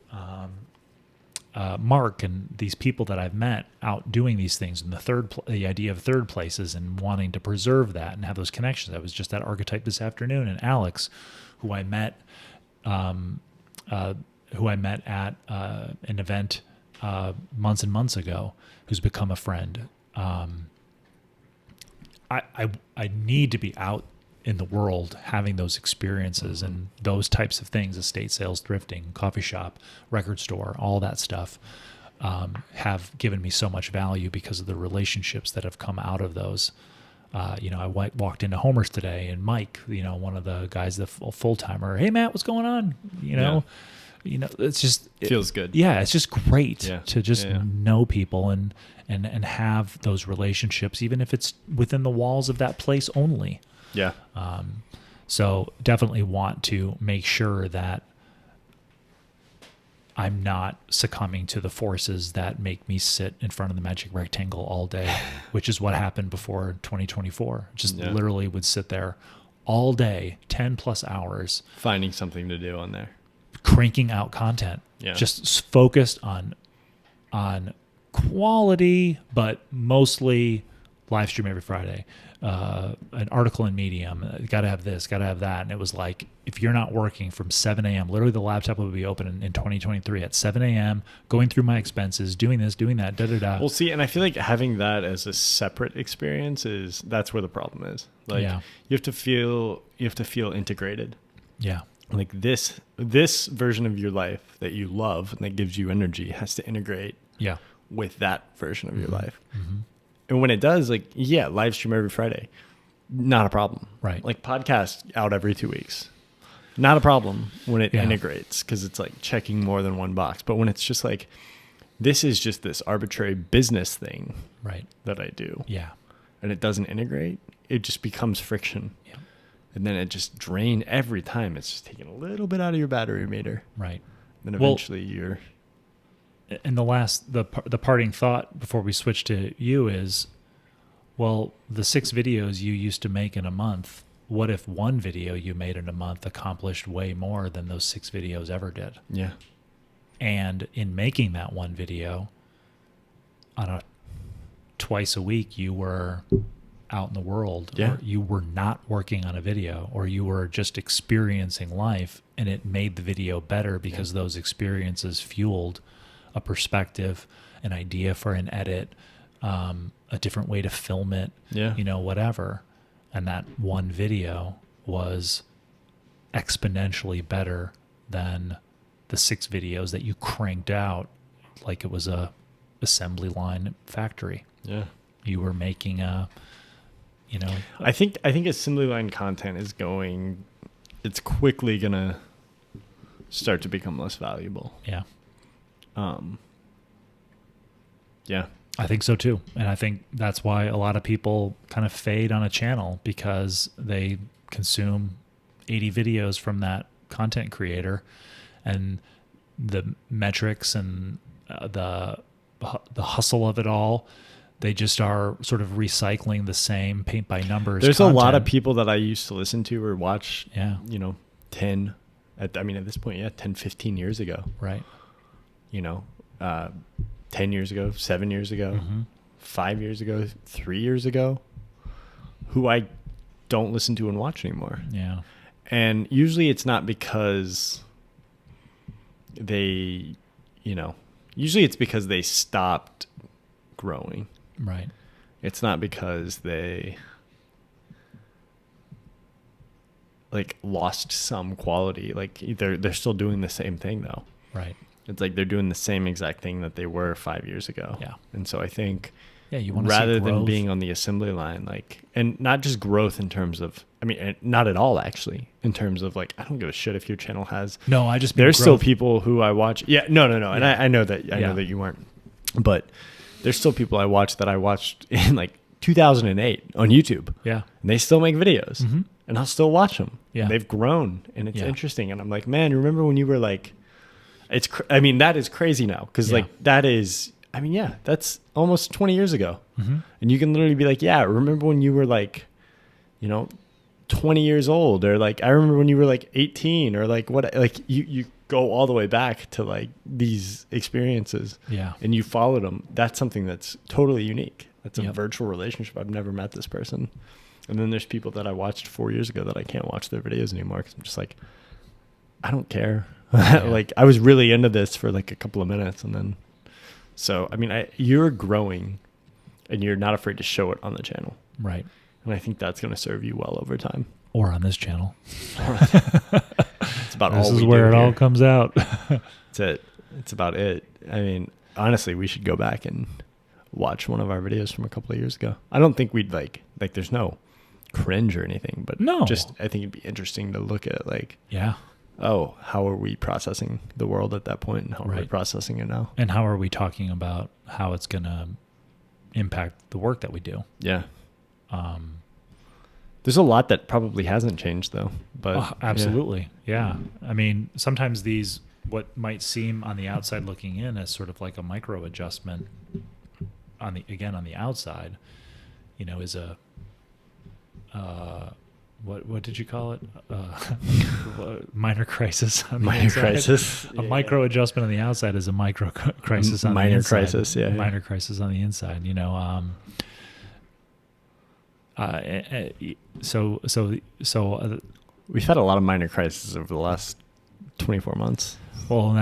Mark and these people that I've met out doing these things, and the idea of third places and wanting to preserve that and have those connections. I was just at Archetype this afternoon, and Alex, who I met at an event months and months ago, who's become a friend. I need to be out in the world having those experiences and those types of things, estate sales, thrifting, coffee shop, record store, all that stuff, have given me so much value because of the relationships that have come out of those. I walked into Homer's today, and Mike, one of the guys, the full timer, hey Matt, what's going on? It's just, feels good. Yeah. It's just great to just Yeah. know people and have those relationships, even if it's within the walls of that place only. Yeah. So definitely want to make sure that I'm not succumbing to the forces that make me sit in front of the magic rectangle all day, which is what happened before 2024. Just literally would sit there all day, 10 plus hours. Finding something to do on there. Cranking out content. Yeah. Just focused on quality, but mostly live stream every Friday. An article in Medium, got to have this, got to have that. And it was like, if you're not working from 7 a.m., literally the laptop would be open in 2023 at 7 a.m., going through my expenses, doing this, doing that, da-da-da. Well, see, and I feel like having that as a separate experience that's where the problem is. Like, you have to feel integrated. Yeah. Like this version of your life that you love and that gives you energy has to integrate with that version of your life. Mm-hmm. And when it does, like, live stream every Friday, not a problem. Right. Like podcast out every 2 weeks, not a problem when it integrates, because it's like checking more than one box. But when it's just like, this is just this arbitrary business thing that I do. Yeah. And it doesn't integrate, it just becomes friction. Yeah. And then it just drains every time. It's just taking a little bit out of your battery meter. Right. Then eventually you're... And the parting thought before we switch to you is, well, the 6 videos you used to make in a month, what if one video you made in a month accomplished way more than those 6 videos ever did? Yeah. And in making that one video, twice a week, you were out in the world, or you were not working on a video, or you were just experiencing life, and it made the video better because those experiences fueled a perspective, an idea for an edit, a different way to film it, whatever. And that one video was exponentially better than the 6 videos that you cranked out like it was a assembly line factory. Yeah. You were making I think assembly line content it's quickly gonna start to become less valuable. Yeah. Yeah. I think so too. And I think that's why a lot of people kind of fade on a channel, because they consume 80 videos from that content creator, and the metrics and the hustle of it all, they just are sort of recycling the same paint by numbers. There's content. A lot of people that I used to listen to or watch, 10, at this point, 10, 15 years ago. Right. 10 years ago, 7 years ago, 5 years ago, 3 years ago, who I don't listen to and watch anymore. Yeah. And usually it's not because usually it's because they stopped growing. Right. It's not because they lost some quality. Like they're still doing the same thing though. Right. It's like they're doing the same exact thing that they were 5 years ago. Yeah. And so I think Yeah, you want to see rather growth. than being on the assembly line, like, and not just growth in terms of, I mean, not at all actually, in terms of like, I don't give a shit if your channel has. No, I just mean there's growth. still people who I watch. Yeah, no, and Yeah. I know that know that you weren't, but there's still people I watch that I watched in like 2008 on YouTube. Yeah. And they still make videos, and I'll still watch them. Yeah. And they've grown, and it's Yeah. interesting. And I'm like, man, you remember when you were like, I mean, that is crazy now, because like that is. I mean, yeah, that's almost 20 years ago. And you can literally be like, yeah, remember when you were like, 20 years old, or like, I remember when you were like 18, or like what, like you go all the way back to like these experiences, and you followed them. That's something that's totally unique. That's a virtual relationship. I've never met this person. And then there's people that I watched 4 years ago that I can't watch their videos anymore, because I'm just like, I don't care. Like, I was really into this for like a couple of minutes, and then. So, I mean, you're growing, and you're not afraid to show it on the channel. Right. And I think that's going to serve you well over time. Or on this channel. It's about all we do. This is where it all comes out. That's it. It's about it. I mean, honestly, we should go back and watch one of our videos from a couple of years ago. I don't think we'd like there's no cringe or anything, but no. Just I think it'd be interesting to look at like, oh, how are we processing the world at that point, and how are we processing it now? And how are we talking about how it's going to impact the work that we do? Yeah. There's a lot that probably hasn't changed though, but absolutely. Yeah. I mean, sometimes these, what might seem on the outside looking in as sort of like a micro adjustment on the outside, is a, what did you call it? Minor crisis. Minor crisis. A micro adjustment on the outside is a micro crisis on the inside. Minor crisis. Yeah. Minor crisis on the inside. So we've had a lot of minor crises over the last 24 months. Well, and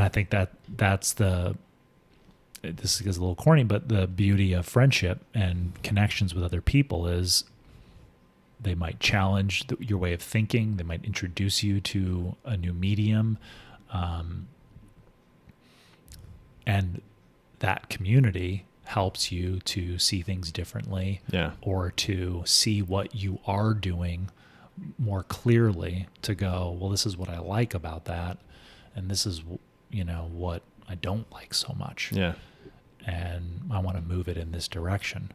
I think that's this is a little corny, but the beauty of friendship and connections with other people is they might challenge your way of thinking. They might introduce you to a new medium. And that community helps you to see things differently, or to see what you are doing more clearly, to go, well, this is what I like about that, and this is what I don't like so much. Yeah. And I want to move it in this direction.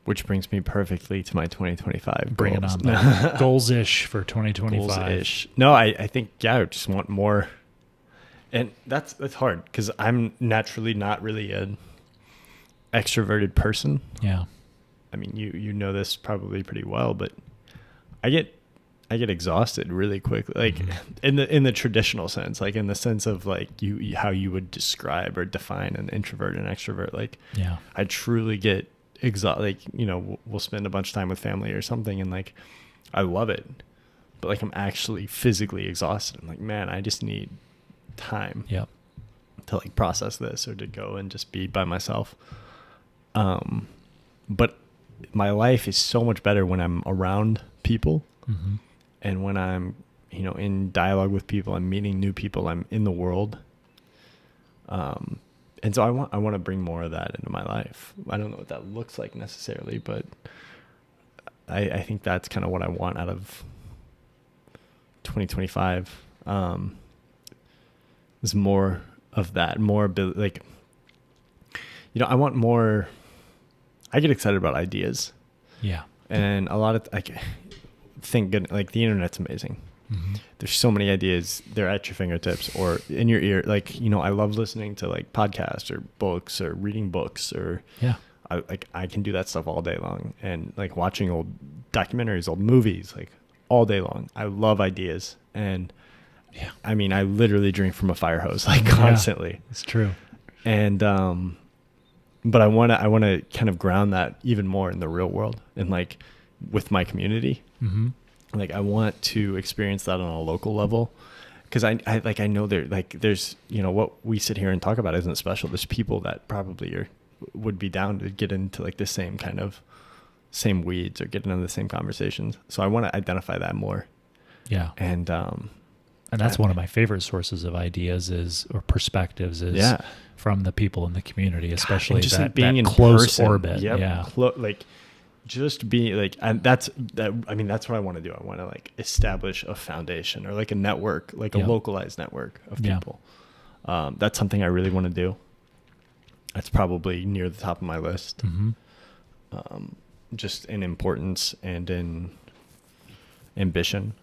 Which brings me perfectly to my 2025 Bring goals. it on. Goals-ish for 2025. Goals-ish. No, I think, I just want more. And that's hard, because I'm naturally not really an extroverted person. Yeah. I mean, you know this probably pretty well, but I get exhausted really quickly, like in the traditional sense, like in the sense of like how you would describe or define an introvert and extrovert. Like, I truly get exhausted. Like, we'll spend a bunch of time with family or something, and like, I love it, but like, I'm actually physically exhausted. I'm like, man, I just need time to like process this, or to go and just be by myself. But my life is so much better when I'm around people, and when I'm, in dialogue with people, I'm meeting new people, I'm in the world. And so I want to bring more of that into my life. I don't know what that looks like necessarily, but I think that's kind of what I want out of 2025. Is more of that, more ability, like, I want more. I get excited about ideas. Yeah. And a lot of, like, thank goodness, like, the internet's amazing. There's so many ideas. They're at your fingertips or in your ear. Like, I love listening to like podcasts or books or reading books, or I can do that stuff all day long, and like watching old documentaries, old movies, like all day long. I love ideas. And I mean, I literally drink from a fire hose, like constantly. It's true. And, but I want to kind of ground that even more in the real world, and like with my community. Like, I want to experience that on a local level, because I know there's, what we sit here and talk about isn't special. There's people that probably would be down to get into like the same weeds, or get into the same conversations. So I want to identify that more. Yeah. And, And that's one of my favorite sources of ideas or perspectives is from the people in the community, especially just that, like being that in close person. orbit. Yep. Yeah. Like just be like, and that's what I want to do. I want to like establish a foundation or like a network, like a localized network of people. That's something I really want to do. That's probably near the top of my list. Mm-hmm. Just in importance and in ambition.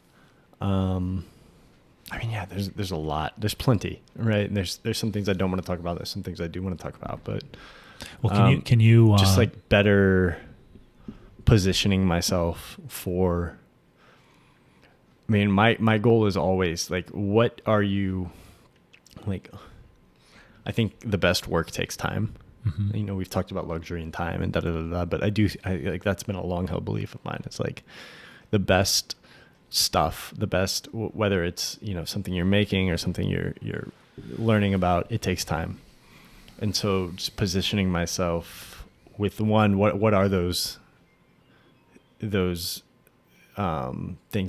There's a lot. There's plenty, right? And there's some things I don't want to talk about. There's some things I do want to talk about, but can you just like better positioning myself for. I mean, my goal is always like, what are you like? I think the best work takes time. Mm-hmm. You know, we've talked about luxury and time and but I like that's been a long held belief of mine. It's like the best stuff, whether it's, you know, something you're making or something you're learning about, it takes time. And so just positioning myself with what are those things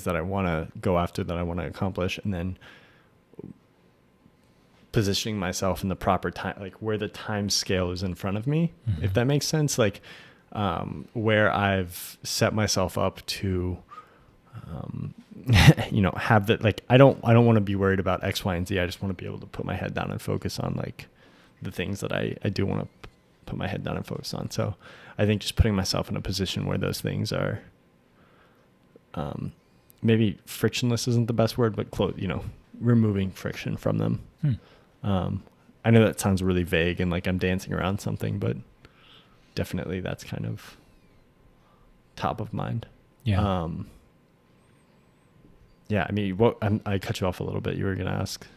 that I want to go after, that I want to accomplish, and then positioning myself in the proper time, like where the time scale is in front of me, if that makes sense, like where I've set myself up to have that, like I don't want to be worried about X, Y, and Z. I just want to be able to put my head down and focus on like the things that I do want to put my head down and focus on. So I think just putting myself in a position where those things are maybe frictionless isn't the best word, but removing friction from them. I know that sounds really vague and like I'm dancing around something, but definitely that's kind of top of mind. Yeah. I mean, I cut you off a little bit. You were going to ask.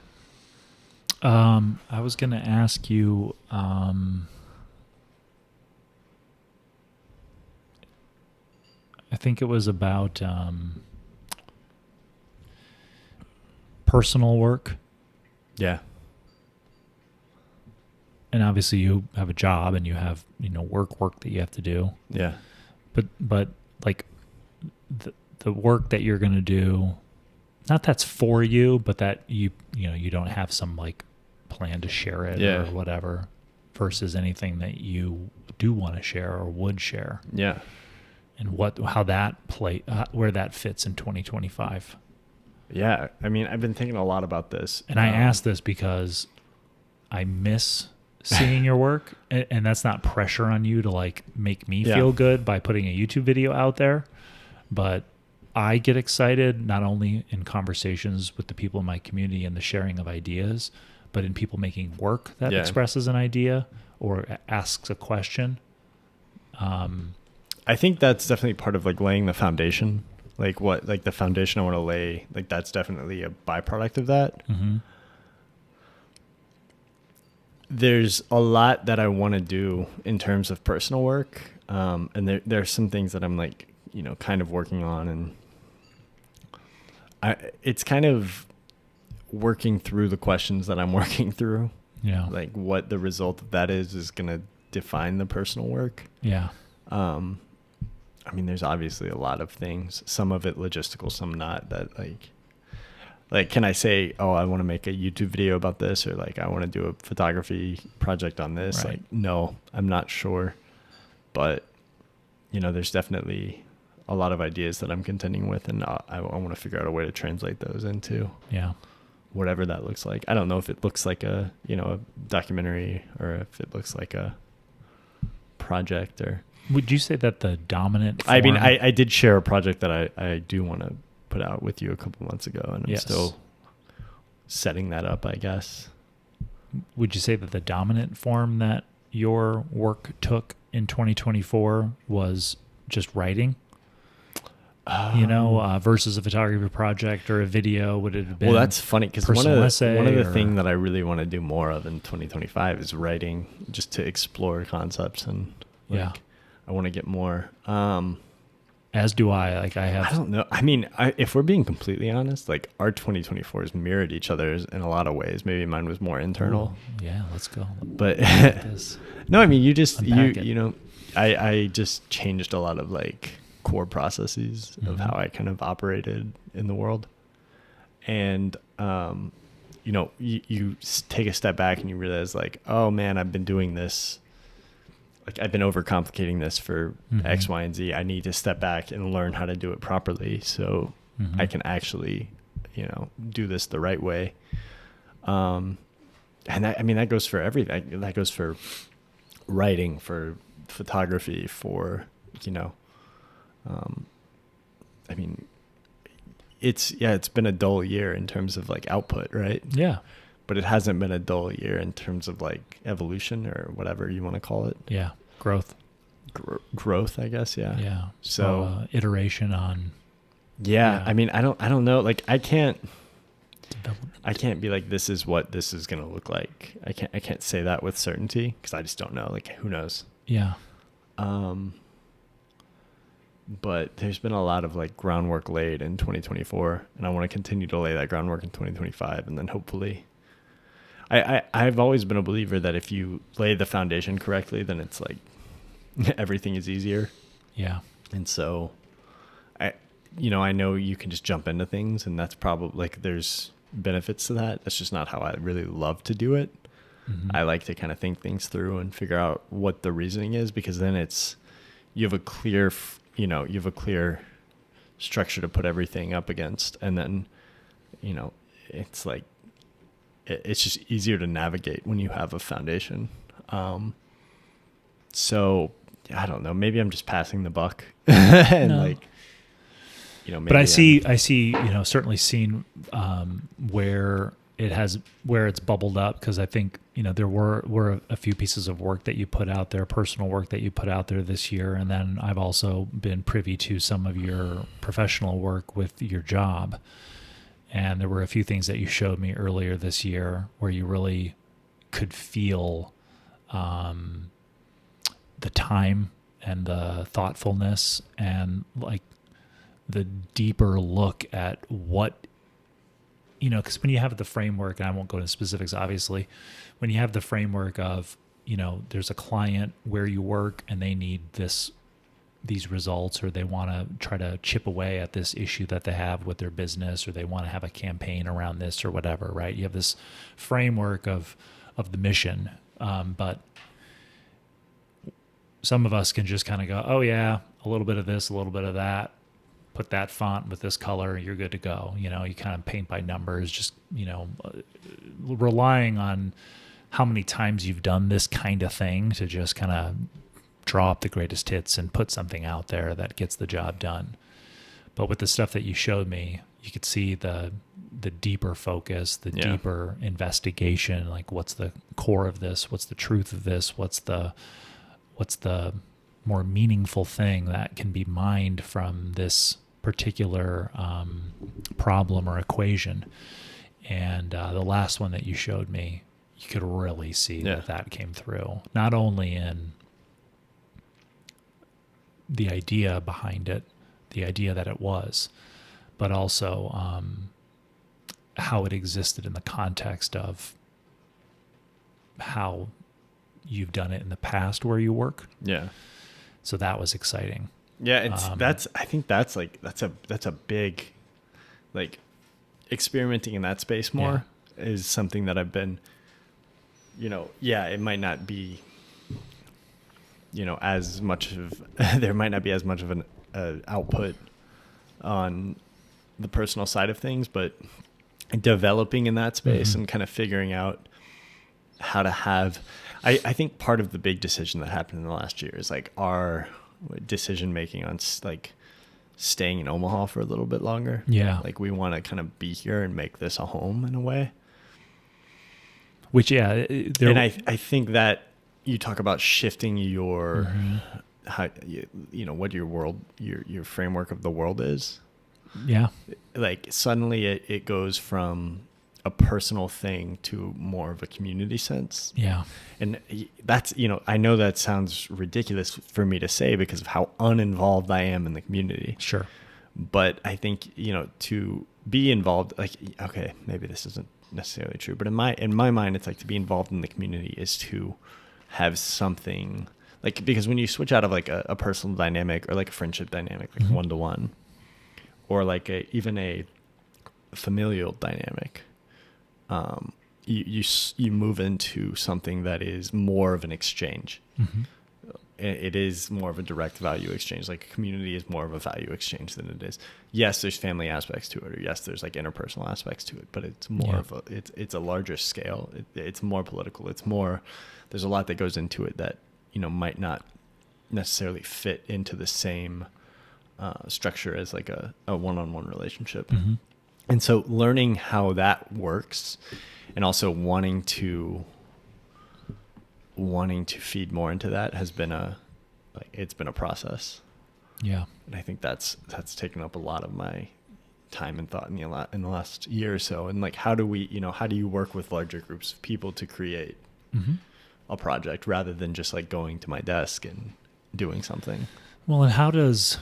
I was going to ask you, I think it was about personal work. Yeah. And obviously you have a job and you have, work that you have to do. Yeah. But like the work that you're going to do, not that's for you, but that you don't have some like plan to share it or whatever, versus anything that you do want to share or would share. Yeah. And how that where that fits in 2025. Yeah. I mean, I've been thinking a lot about this. And I asked this because I miss seeing your work, and that's not pressure on you to like make me feel good by putting a YouTube video out there, but I get excited not only in conversations with the people in my community and the sharing of ideas, but in people making work that expresses an idea or asks a question. I think that's definitely part of like laying the foundation, like the foundation I want to lay, like that's definitely a byproduct of that. Mm-hmm. There's a lot that I want to do in terms of personal work. And there's some things that I'm like, kind of working on, and it's kind of working through the questions that I'm working through. Yeah. Like what the result of that is going to define the personal work. Yeah. I mean, there's obviously a lot of things, some of it logistical, some not, that like, can I say, oh, I want to make a YouTube video about this, or like, I want to do a photography project on this? Right. Like, no, I'm not sure, but there's definitely a lot of ideas that I'm contending with, and I want to figure out a way to translate those into whatever that looks like. I don't know if it looks like a documentary, or if it looks like a project. Or would you say that the dominant form... I mean, I did share a project that I do want to put out with you a couple months ago, and I'm still setting that up, I guess. Would you say that the dominant form that your work took in 2024 was just writing? Versus a photography project or a video? Would it have been? Well, that's funny, because one of the things that I really want to do more of in 2025 is writing, just to explore concepts, and I want to get more. As do I. Like I don't know. I mean, if we're being completely honest, like our 2024s mirrored each other's in a lot of ways. Maybe mine was more internal. Ooh, yeah, let's go. But no, I mean, I just changed a lot of like core processes of how I kind of operated in the world. And, you take a step back and you realize like, oh man, I've been doing this. Like I've been overcomplicating this for X, Y, and Z. I need to step back and learn how to do it properly so I can actually, do this the right way. And that goes for everything. That goes for writing, for photography, for, it's been a dull year in terms of like output, right? Yeah. But it hasn't been a dull year in terms of like evolution or whatever you want to call it. Yeah. Growth, I guess. Yeah. Yeah. So iteration on. Yeah. I mean, I don't know. Like I can't be like, this is what this is going to look like. I can't say that with certainty because I just don't know. Like who knows? Yeah. But there's been a lot of like groundwork laid in 2024 and I want to continue to lay that groundwork in 2025. And then hopefully I've always been a believer that if you lay the foundation correctly, then it's like everything is easier. Yeah. And so I know you can just jump into things and that's probably like, there's benefits to that. That's just not how I really love to do it. I like to kind of think things through and figure out what the reasoning is, because then you have a clear structure to put everything up against. And then, it's like, it's just easier to navigate when you have a foundation. So I don't know, maybe I'm just passing the buck and maybe but I see, certainly seen, where it's bubbled up. Cause I think, there were a few pieces of work that you put out there, personal work that you put out there this year. And then I've also been privy to some of your professional work with your job. And there were a few things that you showed me earlier this year where you really could feel, the time and the thoughtfulness and like the deeper look at what, because when you have the framework, and I won't go into specifics, obviously, when you have the framework of, there's a client where you work and they need these results, or they want to try to chip away at this issue that they have with their business, or they want to have a campaign around this or whatever, right? You have this framework of the mission. But some of us can just kind of go, oh yeah, a little bit of this, a little bit of that, put that font with this color, you're good to go. You kind of paint by numbers, just, relying on how many times you've done this kind of thing to just kind of draw up the greatest hits and put something out there that gets the job done. But with the stuff that you showed me, you could see the deeper focus, the deeper investigation, like what's the core of this? What's the truth of this? What's the more meaningful thing that can be mined from this particular problem or equation? And the last one that you showed me, you could really see that came through, not only in the idea behind it, the idea that it was, but also how it existed in the context of how you've done it in the past where you work. Yeah. So that was exciting. Yeah, I think that's a big, like, experimenting in that space more is something that I've been, it might not be, as much of, there might not be as much of an output on the personal side of things, but developing in that space and kind of figuring out how to have, I think part of the big decision that happened in the last year is like our decision making on like staying in Omaha for a little bit longer. Yeah. Like we want to kind of be here and make this a home in a way. Which, and I think that you talk about shifting your, how, what your world, your framework of the world is. Yeah. Like suddenly it goes from a personal thing to more of a community sense. Yeah. And that's, I know that sounds ridiculous for me to say because of how uninvolved I am in the community. Sure. But I think, to be involved, like, okay, maybe this isn't necessarily true, but in my mind, it's like to be involved in the community is to have something like, because when you switch out of like a personal dynamic or like a friendship dynamic, like one-to-one, or like even a familial dynamic, you move into something that is more of an exchange. Mm-hmm. It is more of a direct value exchange. Like a community is more of a value exchange than it is. Yes, there's family aspects to it, or yes, there's like interpersonal aspects to it, but it's more of a, it's a larger scale. It's more political. It's more, there's a lot that goes into it that, you know, might not necessarily fit into the same structure as like a one-on-one relationship. Mm-hmm. And so learning how that works, and also wanting to feed more into that has been it's been a process. Yeah. And I think that's taken up a lot of my time and thought in the last year or so. And like, how do you work with larger groups of people to create Mm-hmm. a project rather than just like going to my desk and doing something? Well, and how does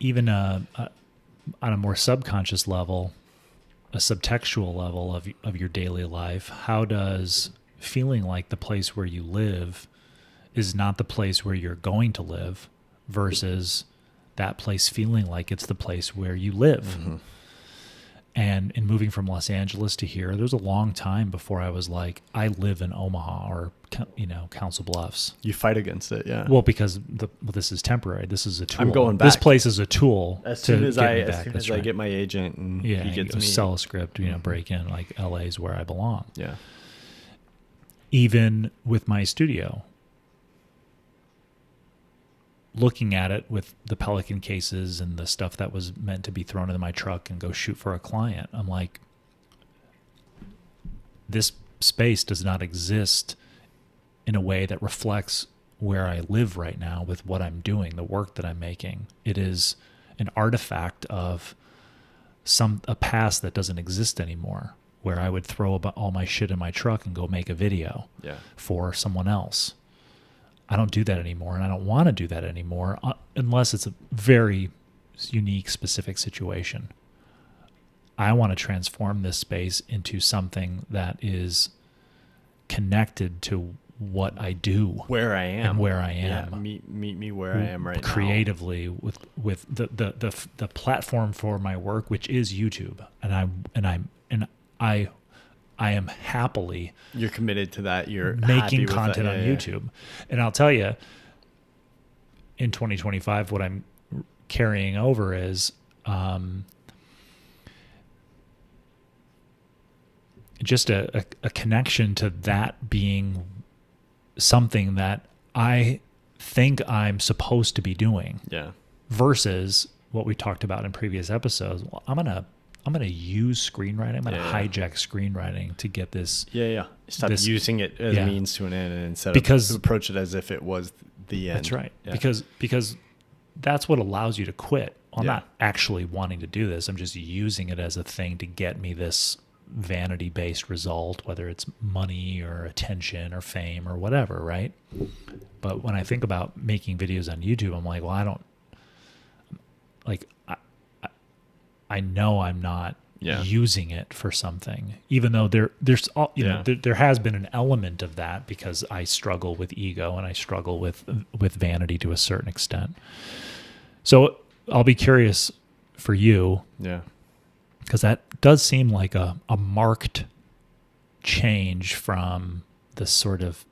even on a more subconscious level, a subtextual level of your daily life, how does feeling like the place where you live is not the place where you're going to live versus that place feeling like it's the place where you live? Mm-hmm. And in moving from Los Angeles to here, there was a long time before I was like, I live in Omaha or, Council Bluffs. You fight against it, yeah. Well, because this is temporary. This is a tool. I'm going back. This place is a tool. As soon as I right. get my agent and yeah, he gets you me, sell a script, break in, like LA is where I belong. yeah. Even with my studio, looking at it with the Pelican cases and the stuff that was meant to be thrown into my truck and go shoot for a client, I'm like, this space does not exist in a way that reflects where I live right now with what I'm doing, the work that I'm making. It is an artifact of a past that doesn't exist anymore, where I would throw all my shit in my truck and go make a video for someone else. I don't do that anymore, and I don't want to do that anymore unless it's a very unique, specific situation. I want to transform this space into something that is connected to what I do, where I am, and where I am. Yeah, meet me where I am right creatively now. with the platform for my work, which is YouTube, and I am happily. You're committed to that. You're making content on YouTube, and I'll tell you, in 2025, what I'm carrying over is just a connection to that being something that I think I'm supposed to be doing. Yeah. Versus what we talked about in previous episodes. Well, I'm gonna use screenwriting. I'm gonna hijack screenwriting to get this. Yeah. Stop using it as a means to an end, and instead of approach it as if it was the end. That's right. Yeah. Because that's what allows you to quit. I'm not actually wanting to do this. I'm just using it as a thing to get me this vanity-based result, whether it's money or attention or fame or whatever, right? But when I think about making videos on YouTube, I'm like, well, I know I'm not using it for something, even though there's there has been an element of that because I struggle with ego and I struggle with vanity to a certain extent. So I'll be curious for you. Yeah. Because that does seem like a marked change from the sort of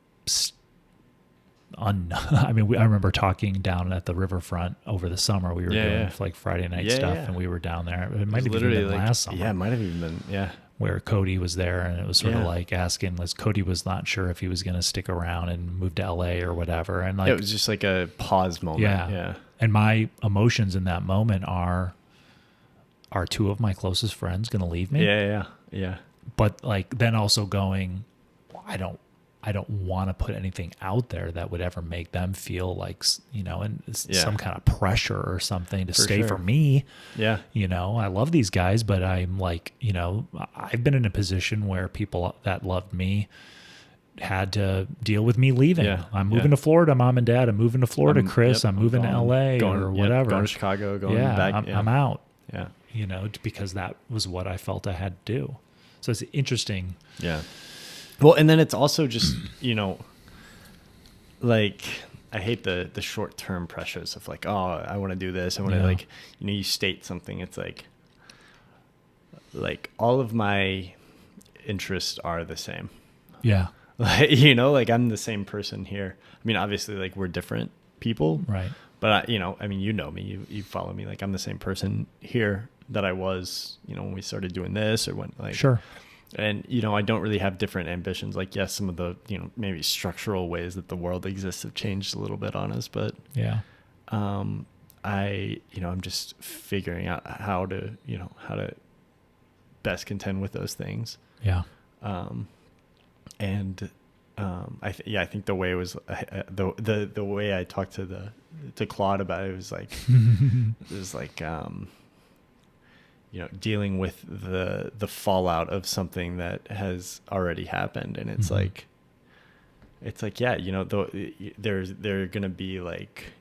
I remember talking down at the riverfront over the summer. We were doing like Friday night stuff, and we were down there. It might have even been last summer. Yeah, it might have even been, where Cody was there, and it was sort of like asking, Cody was not sure if he was going to stick around and move to LA or whatever. And like, it was just like a pause moment. Yeah. And my emotions in that moment are two of my closest friends going to leave me? Yeah. But like then also going, well, I don't want to put anything out there that would ever make them feel like, and some kind of pressure or something to stay for me. Yeah. I love these guys, but I'm like, I've been in a position where people that loved me had to deal with me leaving. Yeah. I'm moving to Florida, Mom and Dad. I'm moving to Florida, Chris. I'm moving to LA or whatever. Going to Chicago, going back. I'm out. Yeah. Because that was what I felt I had to do. So it's interesting. Yeah. Well, and then it's also just, like hate the short-term pressures of like, oh, I want to do this. I want to like, you state something. It's like all of my interests are the same. Yeah. Like, like I'm the same person here. I mean, obviously like we're different people, right? But I mean, you know me, you follow me. Like I'm the same person here that I was, when we started doing this or when like, sure. And, I don't really have different ambitions. Like, yes, some of the, maybe structural ways that the world exists have changed a little bit on us, but yeah, I'm just figuring out how to best contend with those things. Yeah. I think the way it was the way I talked to Claude about it was like dealing with the fallout of something that has already happened, and it's like yeah, there are gonna be like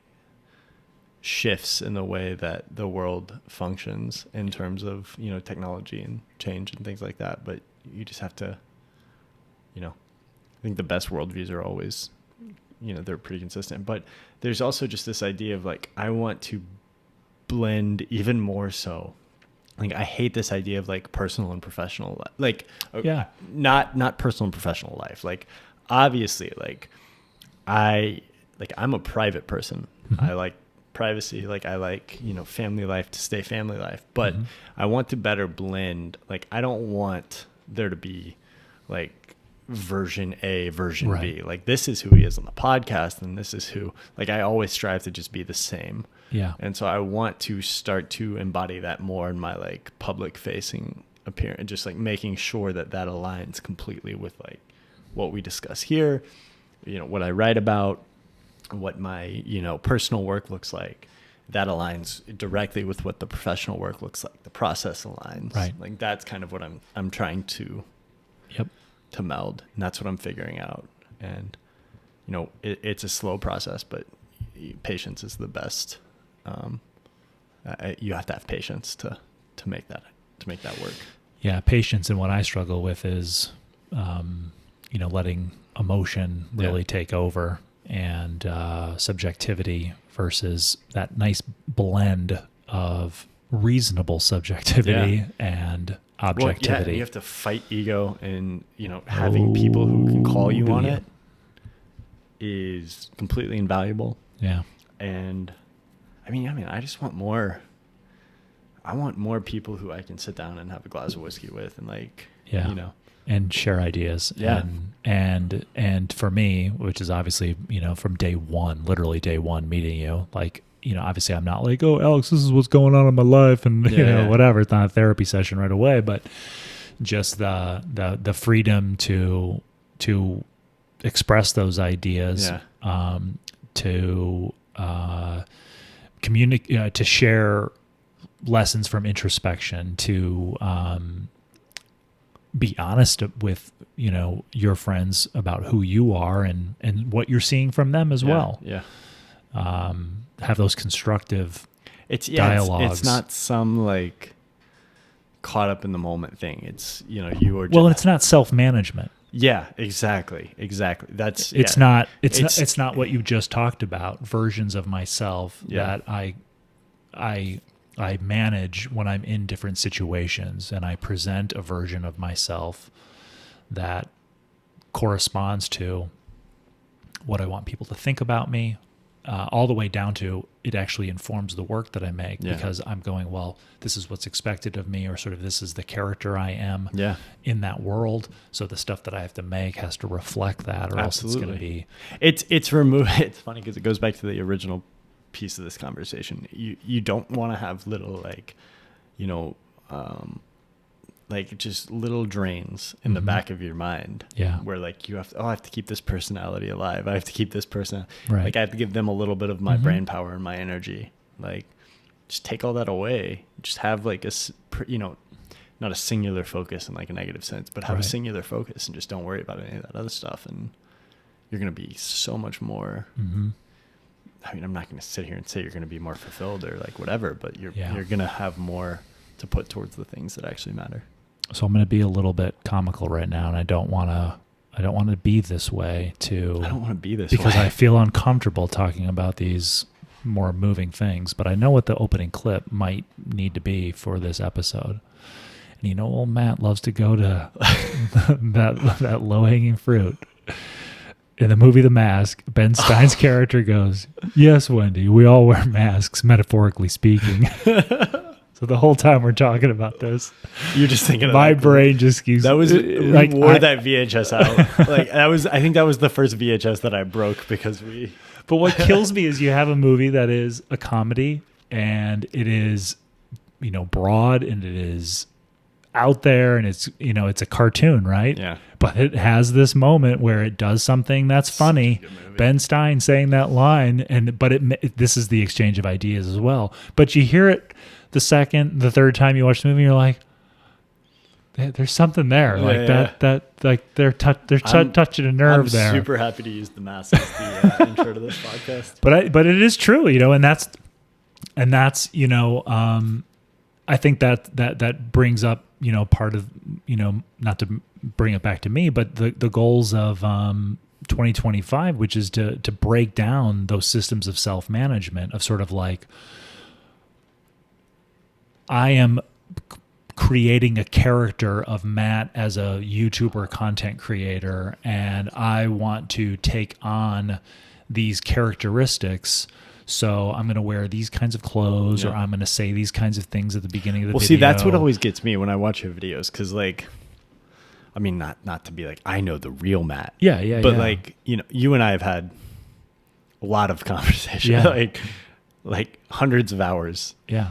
shifts in the way that the world functions in terms of technology and change and things like that, but you just have to I think the best worldviews are always, they're pretty consistent. But there's also just this idea of like, I want to blend even more so. Like, I hate this idea of like personal and professional, not personal and professional life. Like, obviously, I'm a private person. Mm-hmm. I like privacy. Like, I like, family life to stay family life. But I want to better blend. Like, I don't want there to be like version A, version B. Like, this is who he is on the podcast, and this is who, like, I always strive to just be the same. Yeah. And so I want to start to embody that more in my like public facing appearance, just like making sure that aligns completely with like what we discuss here, what I write about, what my, personal work looks like. That aligns directly with what the professional work looks like. The process aligns. Right. Like, that's kind of what I'm trying to to meld, and that's what I'm figuring out. And it's a slow process, but patience is the best. You have to have patience to make that work. Yeah, patience. And what I struggle with is letting emotion really take over, and subjectivity versus that nice blend of reasonable subjectivity and objectivity. Well, you have to fight ego, and having people who can call you on it is completely invaluable. Yeah. And I mean, I just want more. I want more people who I can sit down and have a glass of whiskey with, and like, and share ideas. Yeah. And for me, which is obviously, from literally day one meeting you, like, obviously I'm not like, oh, Alex, this is what's going on in my life, and whatever. It's not a therapy session right away, but just the freedom to express those ideas, to communicate, to share lessons from introspection, to be honest with your friends about who you are and what you're seeing from them as well. Have those constructive dialogues. It's not some like caught up in the moment thing. It's you are and it's not self-management. Yeah, exactly. That's it's not what you just talked about. Versions of myself that I manage when I'm in different situations, and I present a version of myself that corresponds to what I want people to think about me, all the way down to it actually informs the work that I make, because I'm going, well, this is what's expected of me, or sort of this is the character I am in that world. So the stuff that I have to make has to reflect that, or else it's going to be... It's removed. It's funny because it goes back to the original piece of this conversation. You don't want to have little like, like just little drains in the back of your mind. Yeah. Where like you have to, I have to keep this personality alive. I have to keep this person. Right. Like I have to give them a little bit of my brain power and my energy. Like just take all that away. Just have like not a singular focus in like a negative sense, but have a singular focus and just don't worry about any of that other stuff. And you're going to be so much more, I mean, I'm not going to sit here and say you're going to be more fulfilled or like whatever, but you're going to have more to put towards the things that actually matter. So I'm going to be a little bit comical right now, and I don't want to I don't want to be this way, to I don't want to be this because way. I feel uncomfortable talking about these more moving things, but I know what the opening clip might need to be for this episode. And you know, old Matt loves to go to that low-hanging fruit. In the movie The Mask, Ben Stein's character goes, "Yes, Wendy, we all wear masks, metaphorically speaking." So the whole time we're talking about this, You're just thinking of my that brain just keeps... That was like, we wore that VHS out. Like that was, I think that was the first VHS that I broke because we. But what kills me is you have a movie that is a comedy and it is, broad and it is out there and it's, it's a cartoon, right? Yeah. But it has this moment where it does something that's funny. Ben Stein saying that line, but this is the exchange of ideas as well. But you hear it the second, the third time you watch the movie, you're like, there's something there, like they're touching a nerve there. I'm super happy to use The Mask as the intro to this podcast. But it is true, and that's I think that brings up part of not to bring it back to me, but the goals of 2025, which is to break down those systems of self-management of sort of like, I am creating a character of Matt as a YouTuber content creator, and I want to take on these characteristics. So I'm going to wear these kinds of clothes, or I'm going to say these kinds of things at the beginning of the video. Well, see, that's what always gets me when I watch your videos, because like, I mean, not to be like, I know the real Matt. But like, you and I have had a lot of conversation, like hundreds of hours. Yeah.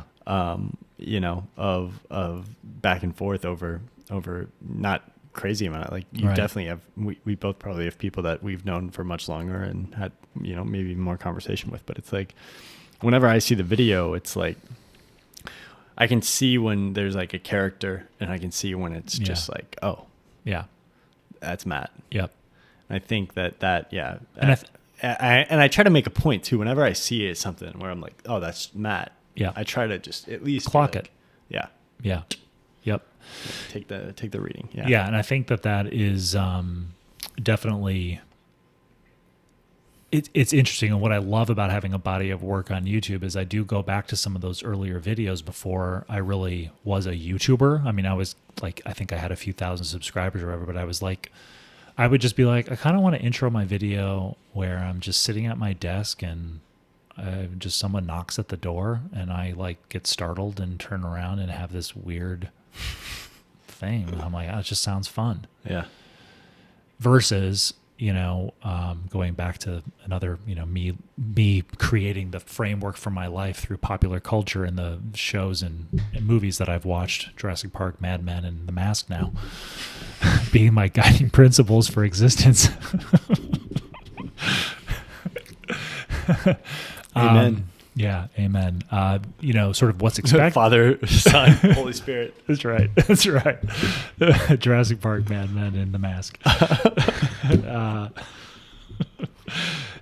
Of back and forth over not crazy amount. Like you definitely have, we both probably have people that we've known for much longer and had, maybe more conversation with, but it's like, whenever I see the video, it's like, I can see when there's like a character and I can see when it's just like, oh yeah, that's Matt. Yep. And I think that, yeah. And I try to make a point too, whenever I see it, something where I'm like, oh, that's Matt. Yeah. I try to just at least clock it. Yeah. Yeah. Yep. Take the reading. Yeah. Yeah. And I think that is definitely, it's interesting. And what I love about having a body of work on YouTube is I do go back to some of those earlier videos before I really was a YouTuber. I mean, I was like, I think I had a few thousand subscribers or whatever, but I was like, I would just be like, I kind of want to intro my video where I'm just sitting at my desk and just someone knocks at the door and I like get startled and turn around and have this weird thing. I'm like, oh, it just sounds fun. Yeah. Versus, going back to another, me creating the framework for my life through popular culture and the shows and movies that I've watched, Jurassic Park, Mad Men, and The Mask now, being my guiding principles for existence. Amen. Yeah, amen. Sort of what's expected. Father, Son, Holy Spirit. That's right. That's right. Jurassic Park, Mad Men, and The Mask.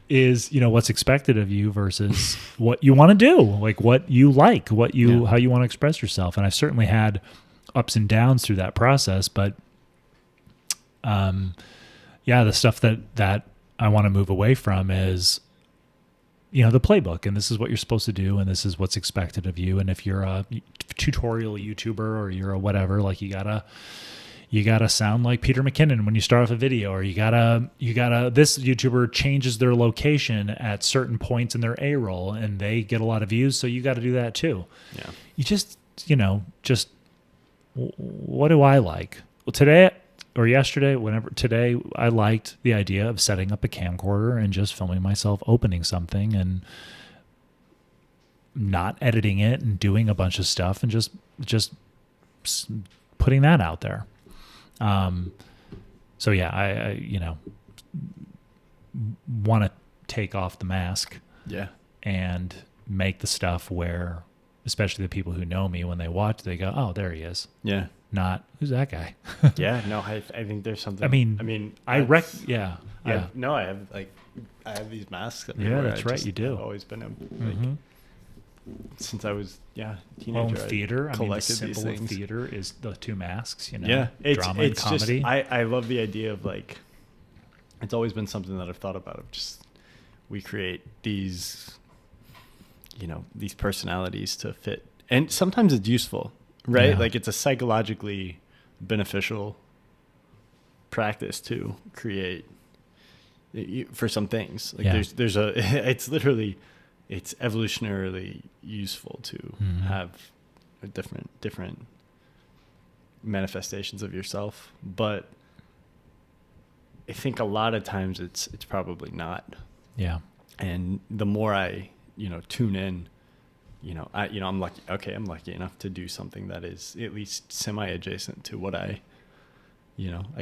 Is what's expected of you versus what you want to do, like what you like, how you want to express yourself. And I've certainly had ups and downs through that process, but the stuff that I want to move away from is the playbook, and this is what you're supposed to do, and this is what's expected of you. And if you're a tutorial YouTuber or you're a whatever, like you gotta sound like Peter McKinnon when you start off a video, or you gotta this YouTuber changes their location at certain points in their A-roll and they get a lot of views, so you got to do that too. Yeah. You just what do I like? Well, today or yesterday, today I liked the idea of setting up a camcorder and just filming myself opening something and not editing it and doing a bunch of stuff and just putting that out there. So yeah, I want to take off the mask, and make the stuff where, especially the people who know me, when they watch, they go, "Oh, there he is." Yeah. Not, who's that guy? Yeah. No, I think there's something. I have these masks. Yeah, that's right. You do. I've always been since I was teenager. Theater. The symbol of theater is the two masks. Yeah, it's drama and comedy. I love the idea of like it's always been something that I've thought about. Of just we create these, these personalities to fit, and sometimes it's useful, right? Yeah. Like it's a psychologically beneficial practice to create for some things. Like there's it's evolutionarily useful to have a different manifestations of yourself, but I think a lot of times it's probably not. Yeah. And the more I, tune in, I'm lucky. Okay. I'm lucky enough to do something that is at least semi-adjacent to what I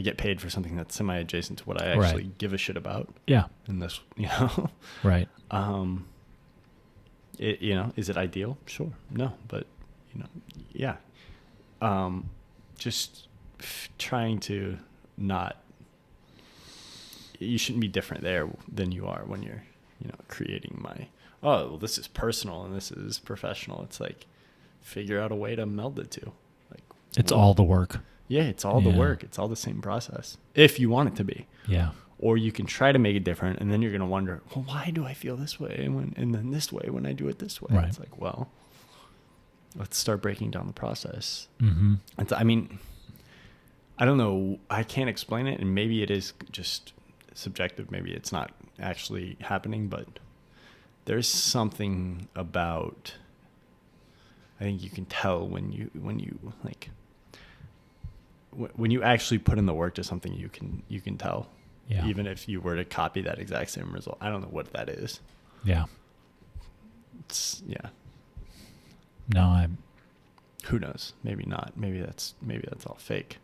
get paid for something that's semi-adjacent to what I actually give a shit about. Yeah. And this, Right. Is it ideal? Sure. No, but, yeah. Just trying to not, you shouldn't be different there than you are when you're, creating this is personal and this is professional. It's like, figure out a way to meld the two. Like it's all the work. Yeah, it's all the work. It's all the same process if you want it to be. Yeah. Or you can try to make it different, and then you're going to wonder, well, why do I feel this way and then this way when I do it this way? Right. It's like, well, let's start breaking down the process. Mm-hmm. I don't know. I can't explain it, and maybe it is just subjective. Maybe it's not actually happening, but there's something about, I think you can tell when you like, when you actually put in the work to something, you can tell. Yeah. Even if you were to copy that exact same result. I don't know what that is. Yeah. Yeah. No, Who knows? Maybe not. Maybe that's all fake.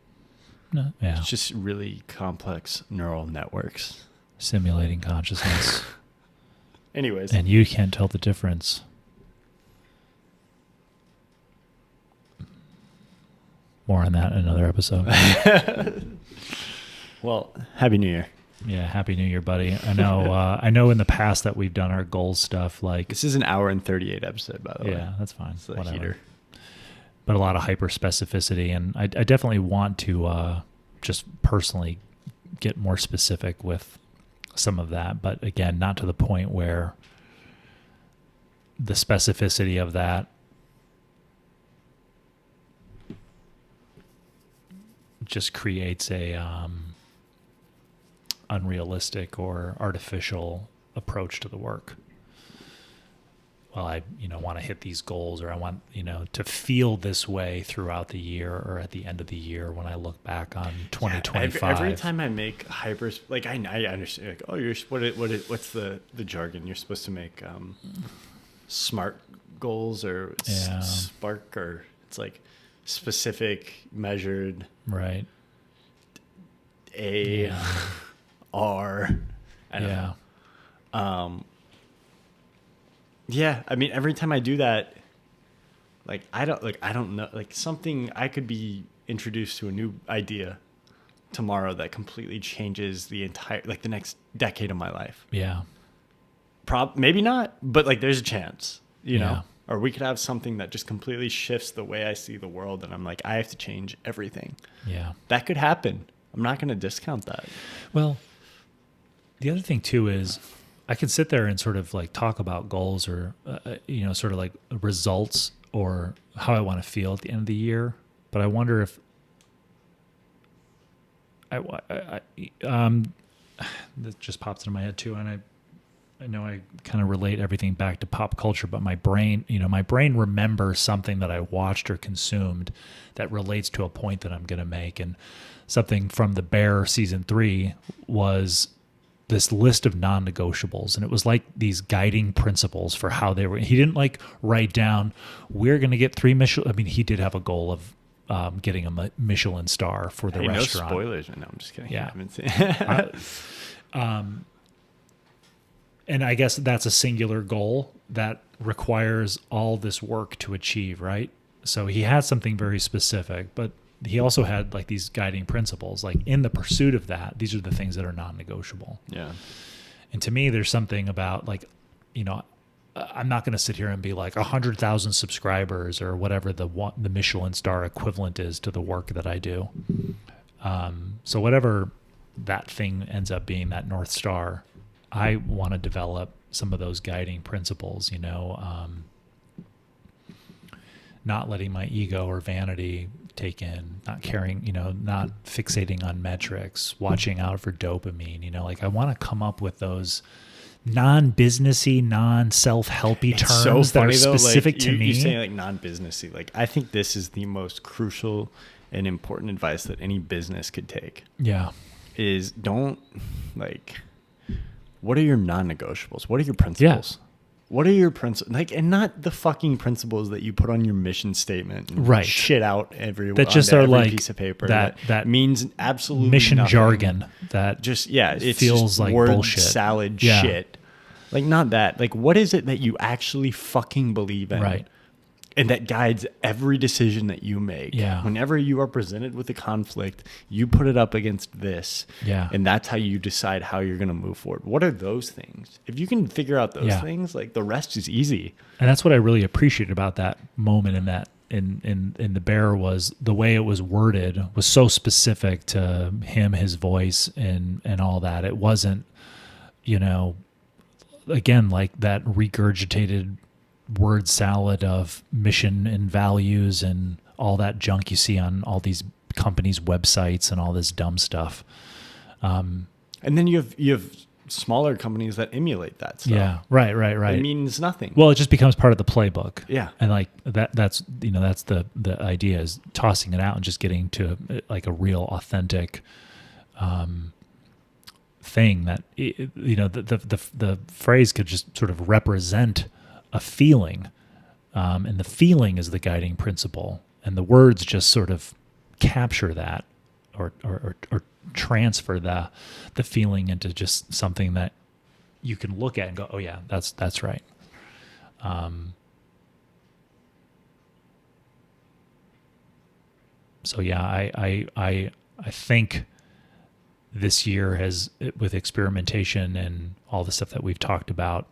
No. Yeah. It's just really complex neural networks. Simulating consciousness. Anyways. And you can't tell the difference. More on that in another episode. Well, Happy New Year. Yeah, Happy New Year, buddy. I know. I know. In the past that we've done our goals stuff. Like This is an hour and 38 episode, by the way. Yeah, that's fine. It's a Whatever. heater. But a lot of hyper specificity, and I definitely want to just personally get more specific with some of that. But again, not to the point where the specificity of that just creates a unrealistic or artificial approach to the work. Well, I want to hit these goals, or I want to feel this way throughout the year or at the end of the year when I look back on 2025. Yeah, every time I make like I understand, like, oh, what's the jargon? You're supposed to make SMART goals or Spark, or it's like specific, measured, right? R. I don't know. Yeah, I mean, every time I do that, I don't know, like something, I could be introduced to a new idea tomorrow that completely changes the entire, the next decade of my life. Yeah. Maybe not, but there's a chance, you know, Yeah. or we could have something that just completely shifts the way I see the world. And I'm like, I have to change everything. Yeah. That could happen. I'm not going to discount that. Well, the other thing too is I could sit there and sort of talk about goals or, sort of results or how I want to feel at the end of the year. But I wonder if that just pops into my head too. And I know I kind of relate everything back to pop culture, but my brain remembers something that I watched or consumed that relates to a point that I'm going to make. And something from The Bear season 3 was this list of non-negotiables, and it was like these guiding principles for how they were. He didn't write down, we're going to get 3 Michelin. I mean, he did have a goal of getting a Michelin star for the restaurant. No spoilers. No, I'm just kidding. Yeah. I haven't seen And I guess that's a singular goal that requires all this work to achieve, right? So he had something very specific, but he also had these guiding principles. In the pursuit of that, these are the things that are non-negotiable. Yeah. And to me, there's something about I'm not going to sit here and be 100,000 subscribers or whatever the Michelin star equivalent is to the work that I do. So whatever that thing ends up being that North Star, I want to develop some of those guiding principles, not letting my ego or vanity take in, not caring, not fixating on metrics, watching out for dopamine, I want to come up with those non-businessy, non-self-helpy terms that are specific to me. You're saying like non-businessy. Like, I think this is the most crucial and important advice that any business could take. Yeah. Is don't what are your non-negotiables? What are your principles? Yeah. What are your principles? And not the fucking principles that you put on your mission statement and right. shit out everywhere. That just are like piece of paper that means absolutely mission nothing. Jargon that just it feels like word bullshit. Salad shit. Like, not that. Like, what is it that you actually fucking believe in? Right. And that guides every decision that you make. Yeah. Whenever you are presented with a conflict, you put it up against this. Yeah. And that's how you decide how you're going to move forward. What are those things? If you can figure out those things, like, the rest is easy. And that's what I really appreciated about that moment in that in the Bear was the way it was worded was so specific to him, his voice, and all that. It wasn't, again, like that regurgitated word salad of mission and values and all that junk you see on all these companies' websites and all this dumb stuff. And then you have smaller companies that emulate that stuff. Yeah, right. It means nothing. Well, it just becomes part of the playbook. Yeah. And like that's the idea is tossing it out and just getting to like a real authentic thing that the phrase could just sort of represent a feeling, and the feeling is the guiding principle, and the words just sort of capture that or transfer the feeling into just something that you can look at and go, oh yeah, that's right. So yeah, I think this year has, with experimentation and all the stuff that we've talked about,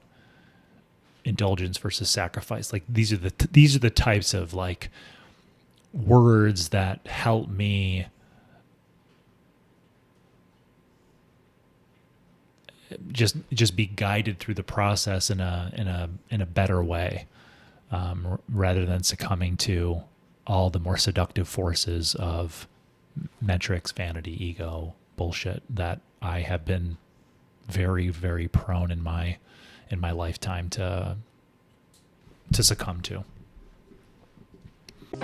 indulgence versus sacrifice, like these are the types of like words that help me just be guided through the process in a better way, rather than succumbing to all the more seductive forces of metrics, vanity, ego, bullshit that I have been very, very prone in my lifetime to succumb to. It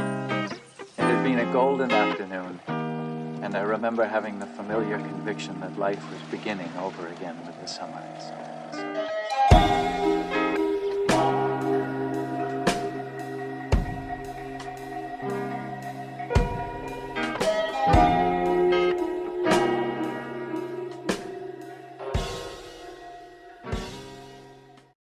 had been a golden afternoon, and I remember having the familiar conviction that life was beginning over again with the sunrise.